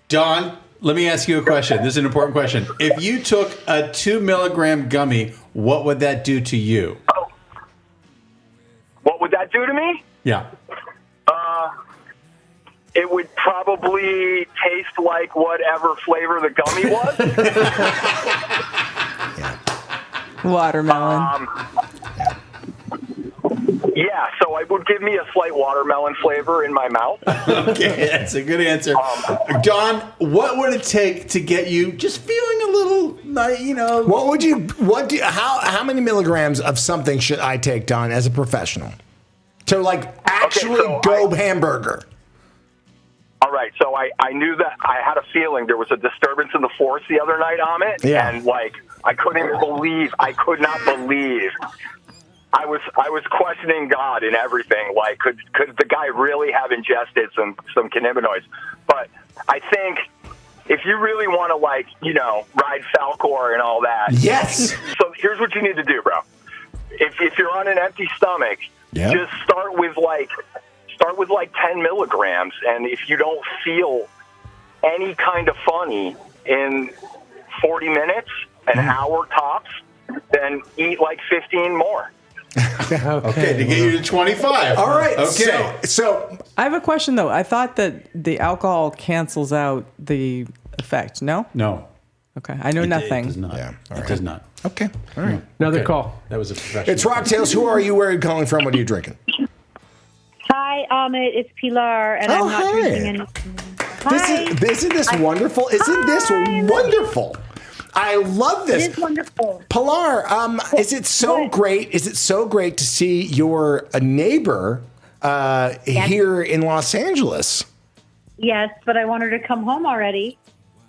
Don, let me ask you a question. This is an important question. If you took a 2 milligram gummy, what would that do to you? What would that do to me? Yeah. It would probably taste like whatever flavor the gummy was. Watermelon. Yeah, so it would give me a slight watermelon flavor in my mouth. Okay, that's a good answer. Don, what would it take to get you just feeling a little, How many milligrams of something should I take, Don, as a professional? To actually so go hamburger. All right, so I knew that I had a feeling there was a disturbance in the force the other night, Ahmet, Yeah. and I could not believe. I was questioning God and everything. Like, could the guy really have ingested some cannabinoids? But I think if you really want to ride Falcor and all that, Yes. So here's what you need to do, bro. If you're on an empty stomach, Yep. just start with Start with like 10 milligrams, and if you don't feel any kind of funny in 40 minutes, an hour tops, then eat like 15 more. Okay, to get you to 25. All right. Okay. So I have a question though. I thought that the alcohol cancels out the effect. No. No. Okay. I know nothing. It does not. Yeah, all It right. does not. okay, all right. Another Okay. call. That was a professional. It's Rocktails. Who are you? Where are you calling from? What are you drinking? Hi, Ahmet. It's Pilar, and I'm not hi. drinking any. Isn't this wonderful? Isn't this wonderful? I love this. It is wonderful. Pilar, is it so great? Is it so great to see your neighbor here in Los Angeles? Yes, but I want her to come home already,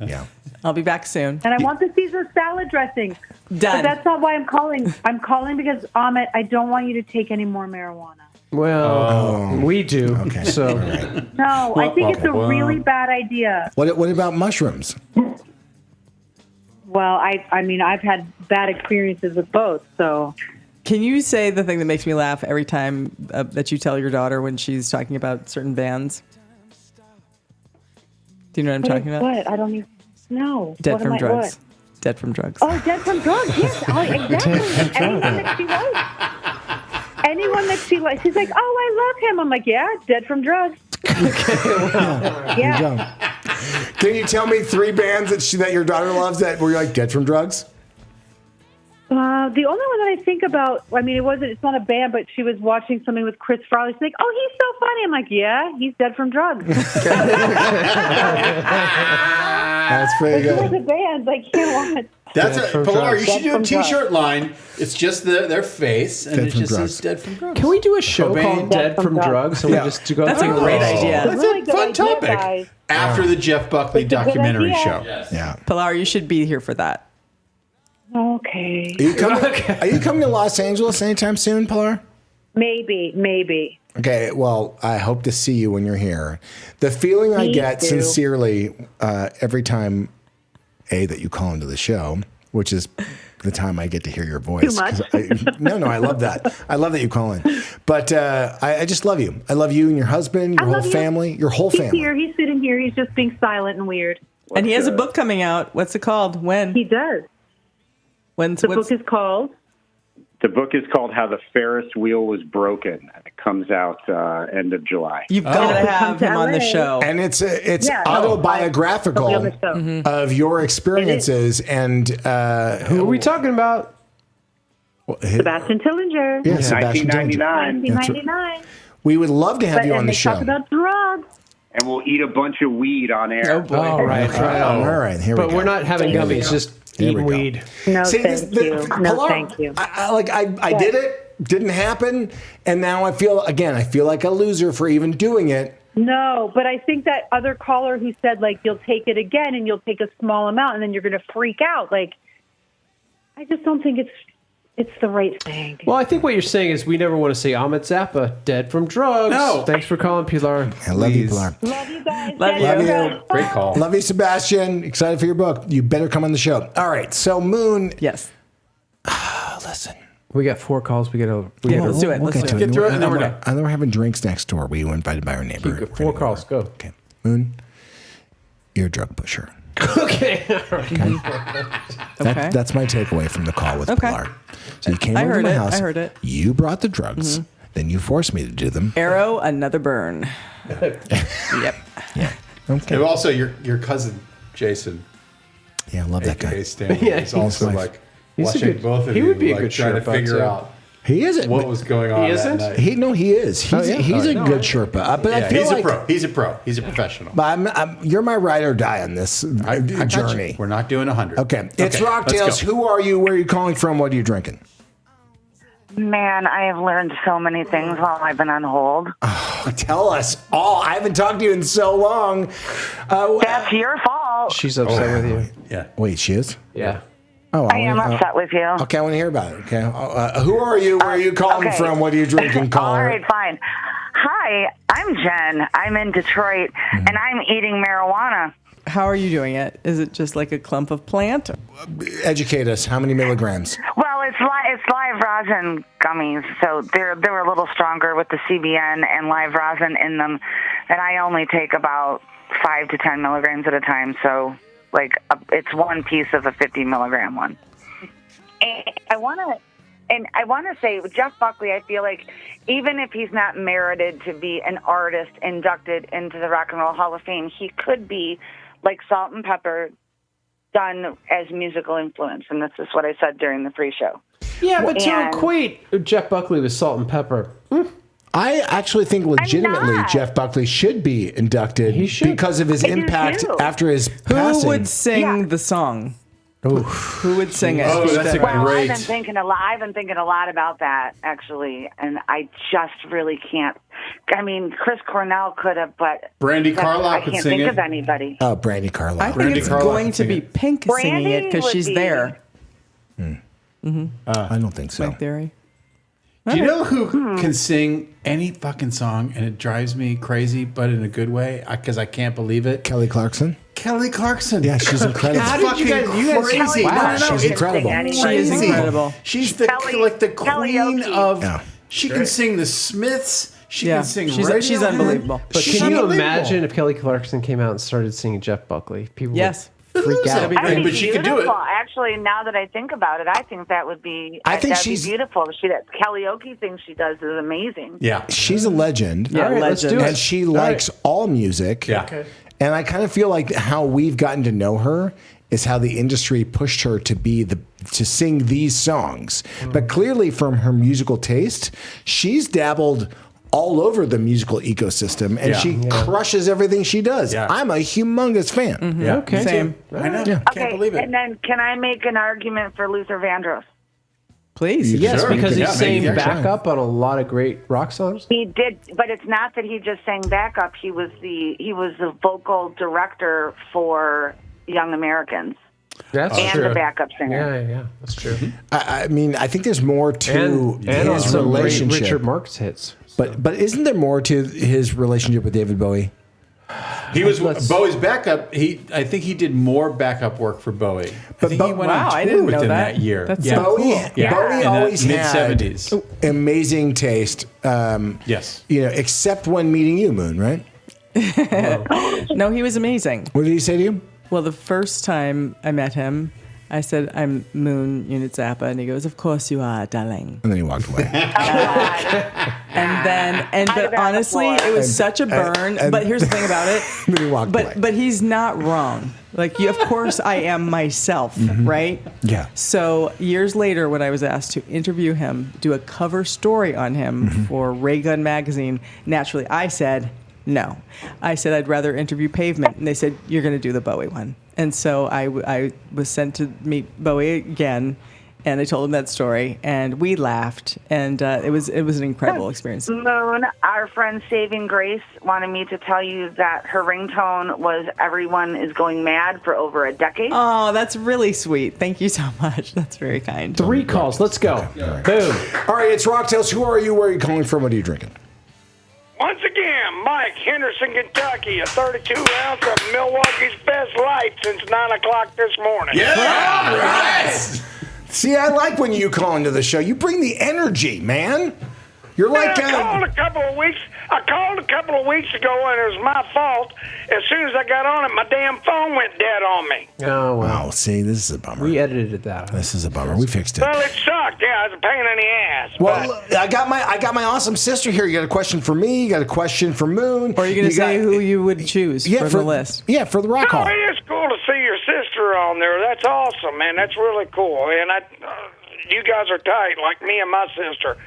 Yeah. I'll be back soon. and I want the Caesar salad dressing. Done. But that's not why I'm calling. I'm calling because, Ahmet, I don't want you to take any more marijuana. Well, we do. Okay. So No, I think it's a really bad idea. What about mushrooms? Well, I mean, I've had bad experiences with both, so. Can you say the thing that makes me laugh every time that you tell your daughter when she's talking about certain bands? Do you know what I'm talking about? What? I don't even know. Dead What from am I- drugs. what? Dead from drugs. Oh, Dead from Drugs. Yes, exactly. Anyone that she likes. Anyone that she likes. She's like, oh, I love him. I'm like, yeah, Dead from Drugs. Yeah. Can you tell me 3 bands that your daughter loves that were like Dead from Drugs? The only one that I think about, I mean, it's not a band, but she was watching something with Chris Farley. She's like, oh, he's so funny. I'm like, yeah, he's dead from drugs. That's pretty Those are good. the bands I can't watch. That's Dead a from Pilar. drugs. You should Dead do a from drugs. T-shirt line. It's just their face, and Dead it from just drugs. says "Dead from Drugs." can we do a show Cobain. called Dead from Drugs? And Yeah. we just go That's a through great those? idea. That's Really a good fun idea, topic. guys. After the Jeff Buckley It's a good documentary idea. show. Yeah. Pilar, you should be here for that. Okay. Are you coming to Los Angeles anytime soon, Pilar? Maybe. Okay, well, I hope to see you when you're here. The feeling I Me get too. sincerely every time, that you call into the show, which is the time I get to hear your voice. Too much? 'Cause no, I love that. I love that you call in. But I just love you. I love you and your husband, your I whole love you. family, your whole He's family. here. He's sitting here. He's just being silent and weird. And he has a book coming out. What's it called? When? He does. When's The book is called. The book is called How the Ferris Wheel Was Broken. It comes out end of July. You've got to have him on the show. And it's Yeah, autobiographical I'll be on the show. of your experiences. And Who are we talking about? Sebastian Tillinger. Yeah, Sebastian Tillinger. 1999. We would love to have you on and the they show. talk about drugs. And we'll eat a bunch of weed on air. Oh, boy. All right. All right, here we But go. we're not having Here we gummies, go. just Here we eating go. weed. No, See, thank you. No, Pilar, thank you. I did it, didn't happen, and now I feel like a loser for even doing it. No, but I think that other caller who said, like, you'll take it again and you'll take a small amount and then you're going to freak out. Like, I just don't think it's the right thing. Well, I think what you're saying is we never want to say Ahmet Zappa, dead from drugs. No. Thanks for calling, Pilar. I love you, Please. Pilar. Love you guys. Love Get you. drugs. Great call. Love you, Sebastian. Excited for your book. You better come on the show. All right, so Moon. Yes. Listen. We got 4 calls. We got to. Let's do it. We'll Let's get do to it. Get through it and then we're done. I know we're having drinks next door. We were invited by our neighbor. 4 calls. Go. Okay, Moon. You're a drug pusher. Okay. All right. Okay. That's my takeaway from the call with Okay. Pilar. So you came I over to heard my it. house. I heard it. You brought the drugs. Then you forced me to do them. Arrow, another burn. Yep. Okay. And also, your cousin Jason, Yeah, I love that aka guy. Stanley, Yeah, is also he's- like he's a watching good- both of he you. would be a like, good trying to Sherpa, figure too. out He isn't. what was going on. He isn't? That night. He is. He's a good Sherpa. But I Yeah, feel he's like a pro. He's a pro. He's a professional. but you're my ride or die on this I got you. journey. We're not doing 100. Okay, it's let's Rocktails. go. Who are you? Where are you calling from? What are you drinking? Man, I have learned so many things while I've been on hold. Tell us all. I haven't talked to you in so long. That's your fault. She's upset with you. Yeah. Wait, she is? Yeah. Oh, I am upset with you. Okay, I want to hear about it. Okay, who are you? Where are you calling okay. from? What are you drinking, caller? All right, fine. Hi, I'm Jen. I'm in Detroit, and I'm eating marijuana. How are you doing it? Is it just like a clump of plant? Educate us. How many milligrams? Well, it's live rosin gummies, so they're a little stronger with the CBN and live rosin in them, and I only take about 5 to 10 milligrams at a time. So it's one piece of a 50 milligram one. And I want to say with Jeff Buckley, I feel like even if he's not merited to be an artist inducted into the Rock and Roll Hall of Fame, he could be like Salt and Pepper done as musical influence, and this is what I said during the pre-show. Yeah, but to equate Jeff Buckley with Salt and Pepper, I actually think legitimately Jeff Buckley should be inducted because of his impact after his passing. Who would sing the song? Who would sing it? Oh, that's a great. I've been thinking a lot about that actually, and I just really can't. I mean, Chris Cornell could have, but Brandy Carlisle could I can't sing think it. of anybody. Oh, Brandy Carlisle. I think it's going to be Pink singing it because she's there. I don't think so. My theory. Do you know who can sing any fucking song and it drives me crazy, but in a good way? Because I can't believe it. Kelly Clarkson. Kelly Clarkson. Yeah, she's incredible. How did you guys crazy? Wow, she's incredible. She is incredible. She's the queen of. She can sing the Smiths. She can sing. She's unbelievable. But can you imagine if Kelly Clarkson came out and started singing Jeff Buckley? People would freak out. But she could do it. Actually, now that I think about it, I think that would be. That'd be beautiful. That karaoke thing she does is amazing. Yeah, she's a legend. Yeah, let's do it. And she likes all music. Yeah. Okay. And I kind of feel like how we've gotten to know her is how the industry pushed her to sing these songs. But clearly, from her musical taste, she's dabbled all over the musical ecosystem, and she crushes everything she does. Yeah. I'm a humongous fan. Yeah. Okay. Same. I know. Okay, Can't believe it. and then can I make an argument for Luther Vandross? Please. Yes, Sure. because Yeah, he's sang maybe. backup on a lot of great rock songs. He did, but it's not that he just sang backup. He was the vocal director for Young Americans. That's and true. the backup singer. Yeah, that's true. I mean, I think there's more to And his also relationship. Richard Marx hits. But isn't there more to his relationship with David Bowie? He was Bowie's backup. I think he did more backup work for Bowie. I think he went on tour I didn't with know him that. year. That's yeah. so Bowie, cool. Yeah. Bowie In always the had mid-70s. amazing taste. Yes. Except when meeting you, Moon, right? No, he was amazing. What did he say to you? Well, the first time I met him, I said, "I'm Moon Unit Zappa," and he goes, "Of course you are, darling." And then he walked away. But honestly, it was such a burn. But here's the thing about it. Then he walked away. But he's not wrong. Of course, I am myself, right? Yeah. So years later, when I was asked to interview him, do a cover story on him for Ray Gun magazine, naturally I said no. I said I'd rather interview Pavement, and they said you're going to do the Bowie one. And so I was sent to meet Bowie again, and I told him that story, and we laughed, and it was an incredible experience. Moon, our friend Saving Grace, wanted me to tell you that her ringtone was "Everyone is Going Mad" for over a decade. Oh, that's really sweet. Thank you so much. That's very kind. 3 calls. Let's go. Right. Boom. All right, it's Rocktails. Who are you? Where are you calling from? What are you drinking? Once again, Mike, Henderson, Kentucky, a 32 ounce of Milwaukee's Best Light since 9 o'clock this morning. Yeah, right. See, I like when you call into the show. You bring the energy, man. You're like I called a couple of weeks ago, and it was my fault. As soon as I got on it, my damn phone went dead on me. Oh, wow. Oh, see, this is a bummer. We edited that. This is a bummer. We fixed it. Well, it sucked. Yeah, it was a pain in the ass. Well, I got my awesome sister here. You got a question for me. You got a question for Moon. Or are you going to say who you would choose from the list? Yeah, for the Rock Oh, Hall. it is cool to see your sister on there. That's awesome, man. That's really cool. And you guys are tight, like me and my sister.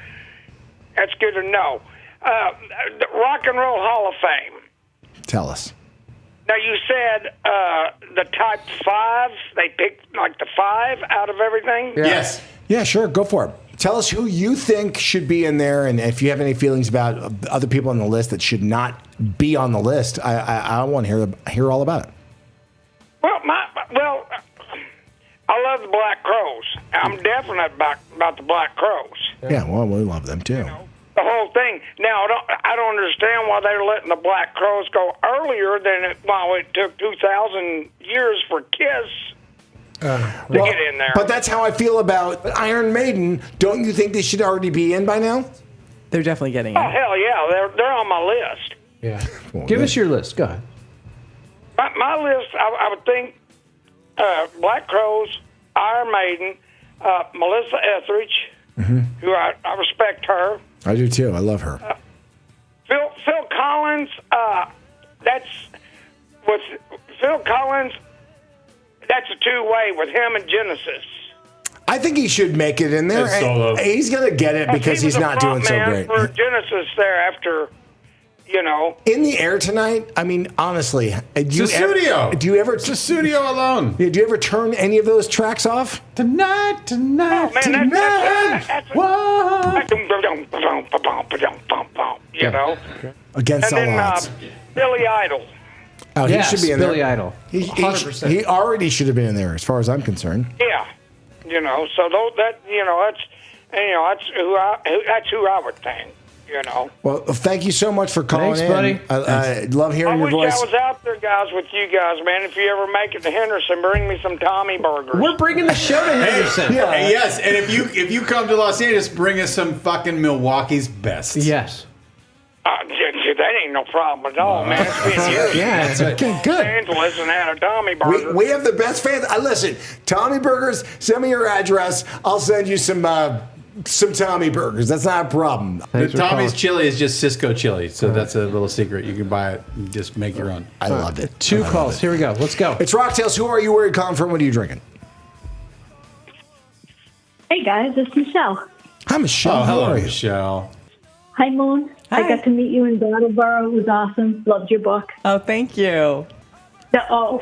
That's good to know. The Rock and Roll Hall of Fame. Tell us. Now, you said the type 5, they picked like the 5 out of everything? Yeah. Yes. Yeah, sure. Go for it. Tell us who you think should be in there, and if you have any feelings about other people on the list that should not be on the list, I want to hear all about it. Well, I love the Black Crows. I'm definite about the Black Crows. Yeah, well, we love them too. The whole thing. Now, I don't understand why they're letting the Black Crows go earlier than it took 2,000 years for Kiss. to get in there. But that's how I feel about Iron Maiden. Don't you think they should already be in by now? They're definitely getting Oh, in. hell yeah. They're on my list. Yeah. Give us your list. Go ahead. My list, I would think Black Crowes, Iron Maiden, Melissa Etheridge, who I respect her. I do too. I love her. Phil Collins, with Phil Collins, that's a two-way with him and Genesis. I think he should make it in there. As solo. He's going to get it because he's not doing so great. For Genesis there after, In the Air Tonight, I mean, honestly. It's a studio. Do you ever... It's a studio alone. Do you ever turn any of those tracks off? Tonight. Oh, man, that's Against and all then odds. Billy Idol. Oh, Yes, he should be in Billy there. Idol. 100%. He already should have been in there, as far as I'm concerned. Yeah, so that's who I would think. Well, thank you so much for calling Thanks, in. buddy. I love hearing I your wish voice. I was out there, guys, with you guys, man. If you ever make it to Henderson, bring me some Tommy burgers. We're bringing the show to Henderson. Yes, and if you come to Los Angeles, bring us some fucking Milwaukee's best. Yes. That ain't no problem at all, man. It's been years. Yeah, it's okay. Los Good. Angeles and had a Tommy burger. We have the best fans. Listen, Tommy Burgers, send me your address. I'll send you some Tommy Burgers. That's not a problem. The Tommy's chili is just Cisco chili, so that's a little secret. You can buy it and just make your own. I loved it. Two calls. Here we go. Let's go. It's Rocktails. Who are you? Where are you calling from? What are you drinking? Hey guys, it's Michelle. Hi, Michelle. Oh, How hello, are you? Michelle. Hi, Moon. Hi. I got to meet you in Brattleboro. It was awesome. Loved your book. Oh, thank you. Oh.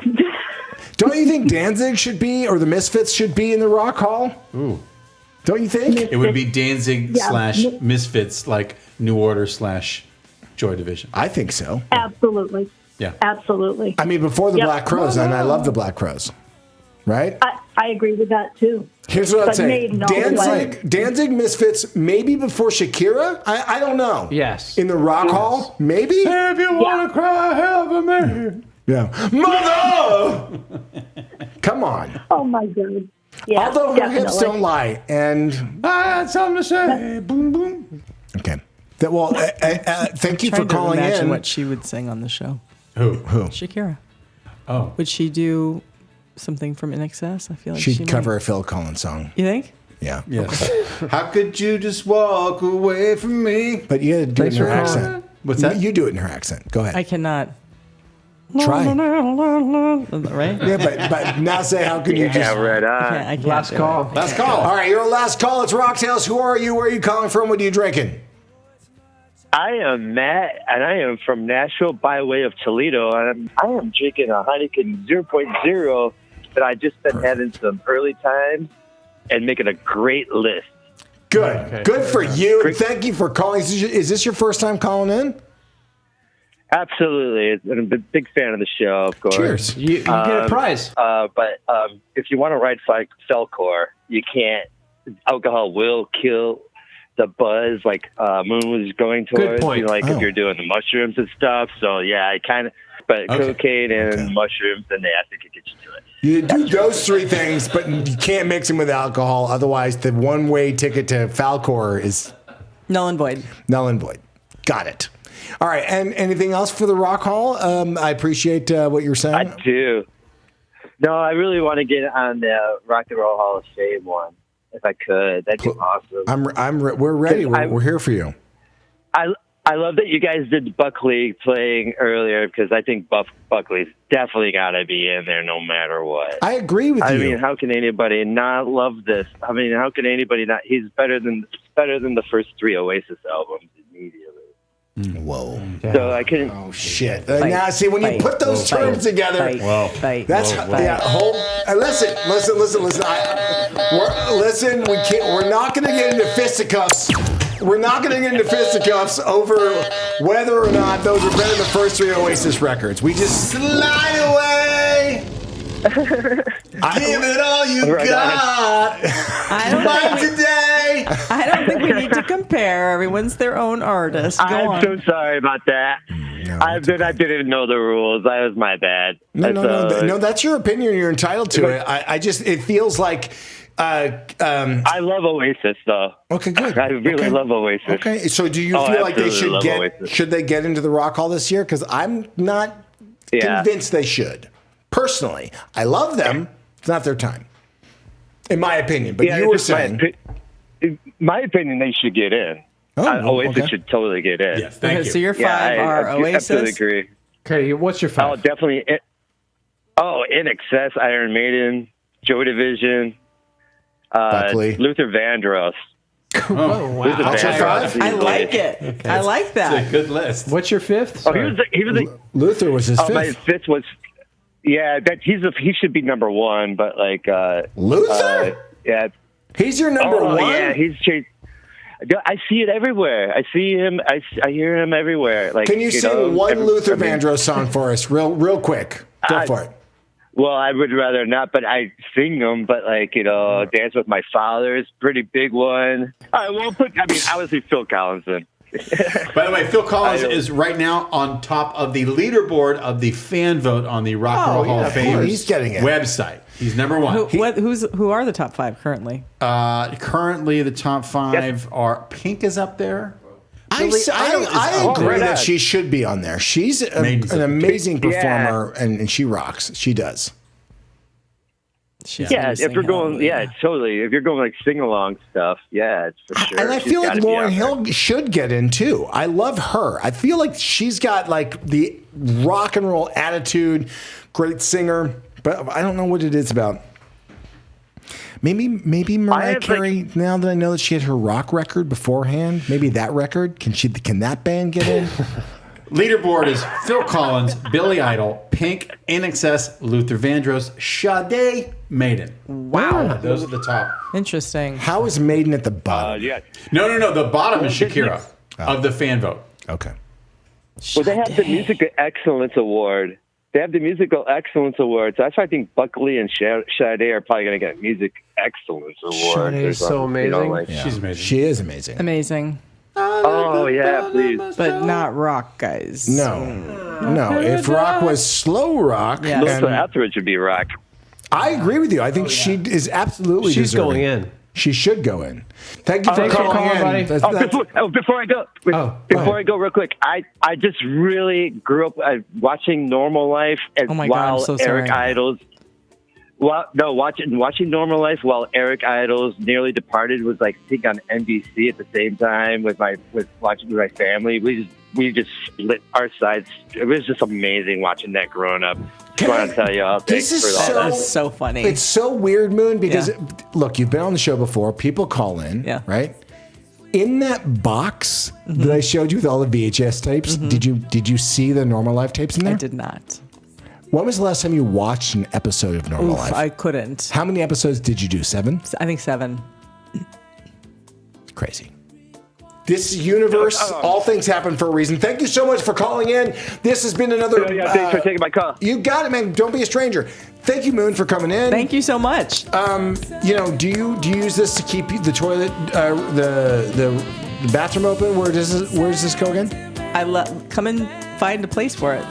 Don't you think Danzig should be, or the Misfits should be in the Rock Hall? Ooh. Don't you think? It would be Danzig Yeah. / Misfits, like New Order / Joy Division. I think so. Absolutely. Yeah. Absolutely. I mean, before the Yep. Black Crows, and I love the Black Crows. Right? I agree with that too. Here's what I'd But say. Maiden all the way. Danzig Misfits, maybe before Shakira? I don't know. Yes. In the Rock Hall? Maybe? If you want to cry, help me. Yeah. Mother! Come on. Oh my God. Yeah, Although her hips definitely. don't lie. And I had something to say. Boom, boom. okay. Well, thank you for Trying to calling imagine in. what she would sing on the show. Who? Shakira. Oh. Would she do something from Inxs? I feel like She'd she cover might. a Phil Collins song. You think? Yeah. Yes. How could you just walk away from me? But you had to do it in her Thanks for accent. What's that? You do it in her accent. Go ahead. I cannot. Try. Right? Yeah, but now say, how can you just... right on. I can't Last do call. it. Last call. All right, your last call. It's Rocktails. Who are you? Where are you calling from? What are you drinking? I am Matt, and I am from Nashville by way of Toledo. And I am drinking a Heineken 0.0 that I just been having some early times and making a great list. Good. Okay. Good for you. And thank you for calling. Is this your first time calling in? Absolutely. I'm a big fan of the show, of course. Cheers. You get a prize. But if you want to ride Felcor, you can't. Alcohol will kill the buzz, like Moon was going towards. point. You know, like if you're doing the mushrooms and stuff. So yeah, I kind of. But cocaine and mushrooms, and I think it gets you to it. You do those three things, but you can't mix them with alcohol. Otherwise, the one-way ticket to Falcor is null and void. Null and void. Got it. All right. And anything else for the Rock Hall? I appreciate what you're saying. I do. No, I really want to get on the Rock and Roll Hall of Fame one, if I could. That'd be awesome. We're ready. We're here for you. I love that you guys did Buckley playing earlier because I think Buckley's definitely got to be in there no matter what. I agree with you. I mean, how can anybody not love this? I mean, how can anybody not? He's better than the first three Oasis albums immediately. Whoa. So I couldn't. Oh shit! Now, see, when you put those terms together, that's listen. Listen, we can't. We're not going to get into fisticuffs. We're not going to get into fisticuffs over whether or not those are better than the first three Oasis records. We just slide away. Give it all you got. I don't think we need to compare. Everyone's their own artist. Go I'm on. so sorry about that. I didn't know the rules. That was my bad. No. That's your opinion. You're entitled to it. It feels like. I love Oasis, though. Okay, good. I really love Oasis. Okay, so do you feel like they should get into the Rock Hall this year? Because I'm not convinced they should. Personally, I love them. It's not their time, in my opinion. But you were saying, my opinion, they should get in. Oasis should totally get in. Yes, thank you. So your 5 are Oasis. I absolutely agree. Okay, what's your 5? Oh, definitely. Inxs, Iron Maiden, Joy Division. Luther Vandross. Oh, wow. Luther Vandross. I like it. Okay. I like that. It's a good list. What's your 5th? Oh, Luther was his 5th. My 5th was, he should be number 1, but Luther? Yeah. He's your number 1? Yeah, he's changed. I see it everywhere. I see him. I hear him everywhere. Can you sing one Luther Vandross song for us, real quick? Go for it. Well, I would rather not, but I sing them. But Dance with My Father is a pretty big one. Obviously Phil Collins. By the way, Phil Collins is right now on top of the leaderboard of the fan vote on the Rock and Roll Hall of Fame he's getting it. website. He's number 1. Who are the top 5 currently? Currently, the top 5 are Pink is up there. I agree that she should be on there. She's an amazing performer, and she rocks. She does. If you're going, totally. If you're going like sing along stuff, it's for sure. And I feel like Lauryn Hill should get in too. I love her. I feel like she's got like the rock and roll attitude, great singer, but I don't know what it is about. Maybe Mariah Carey. Now that I know that she had her rock record beforehand, maybe that record can that band get in? Leaderboard is Phil Collins, Billy Idol, Pink, Inxs, Luther Vandross, Sade, Maiden. Wow, those are the top. Interesting. How is Maiden at the bottom? No. The bottom is Shakira of the fan vote. Okay. Well, they have the Music Excellence Award. They have the Musical Excellence Award. So that's why I think Buckley and Sade are probably going to get Music Excellence Award. Sade is so amazing. She's amazing. She is amazing. Amazing. Oh, yeah, please. But not rock, guys. No. If rock was slow rock. Yeah. Melissa Etheridge would be rock. I agree with you. I think she is absolutely deserving. Going in. She should go in. Thank you for calling in. Buddy. Before I go real quick, I just really grew up watching Normal Life while Eric Idles. Watching Normal Life while Eric Idles Nearly Departed was like I think on NBC at the same time with my family. We just split our sides. It was just amazing watching that growing up. Just want to tell you all. This is so funny. It's so weird, Moon, because look, you've been on the show before. People call in, right? In that box that I showed you with all the VHS tapes, did you see the Normal Life tapes in there? I did not. When was the last time you watched an episode of Normal Life? I couldn't. How many episodes did you do? 7? I think 7. Crazy. This universe, all things happen for a reason. Thank you so much for calling in. This has been another... thanks for taking my call. You got it, man. Don't be a stranger. Thank you, Moon, for coming in. Thank you so much. Do you use this to keep the toilet, the bathroom open? Where does this go again? Come and find a place for it.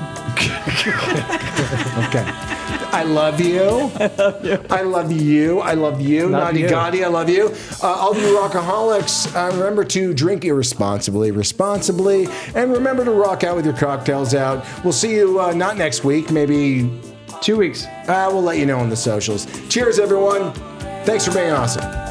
Okay. I love you. I love you. I love you. Naughty Gotti, I love you. All you rockaholics, remember to drink responsibly, and remember to rock out with your cocktails out. We'll see you not next week, maybe 2 weeks. We'll let you know on the socials. Cheers, everyone. Thanks for being awesome.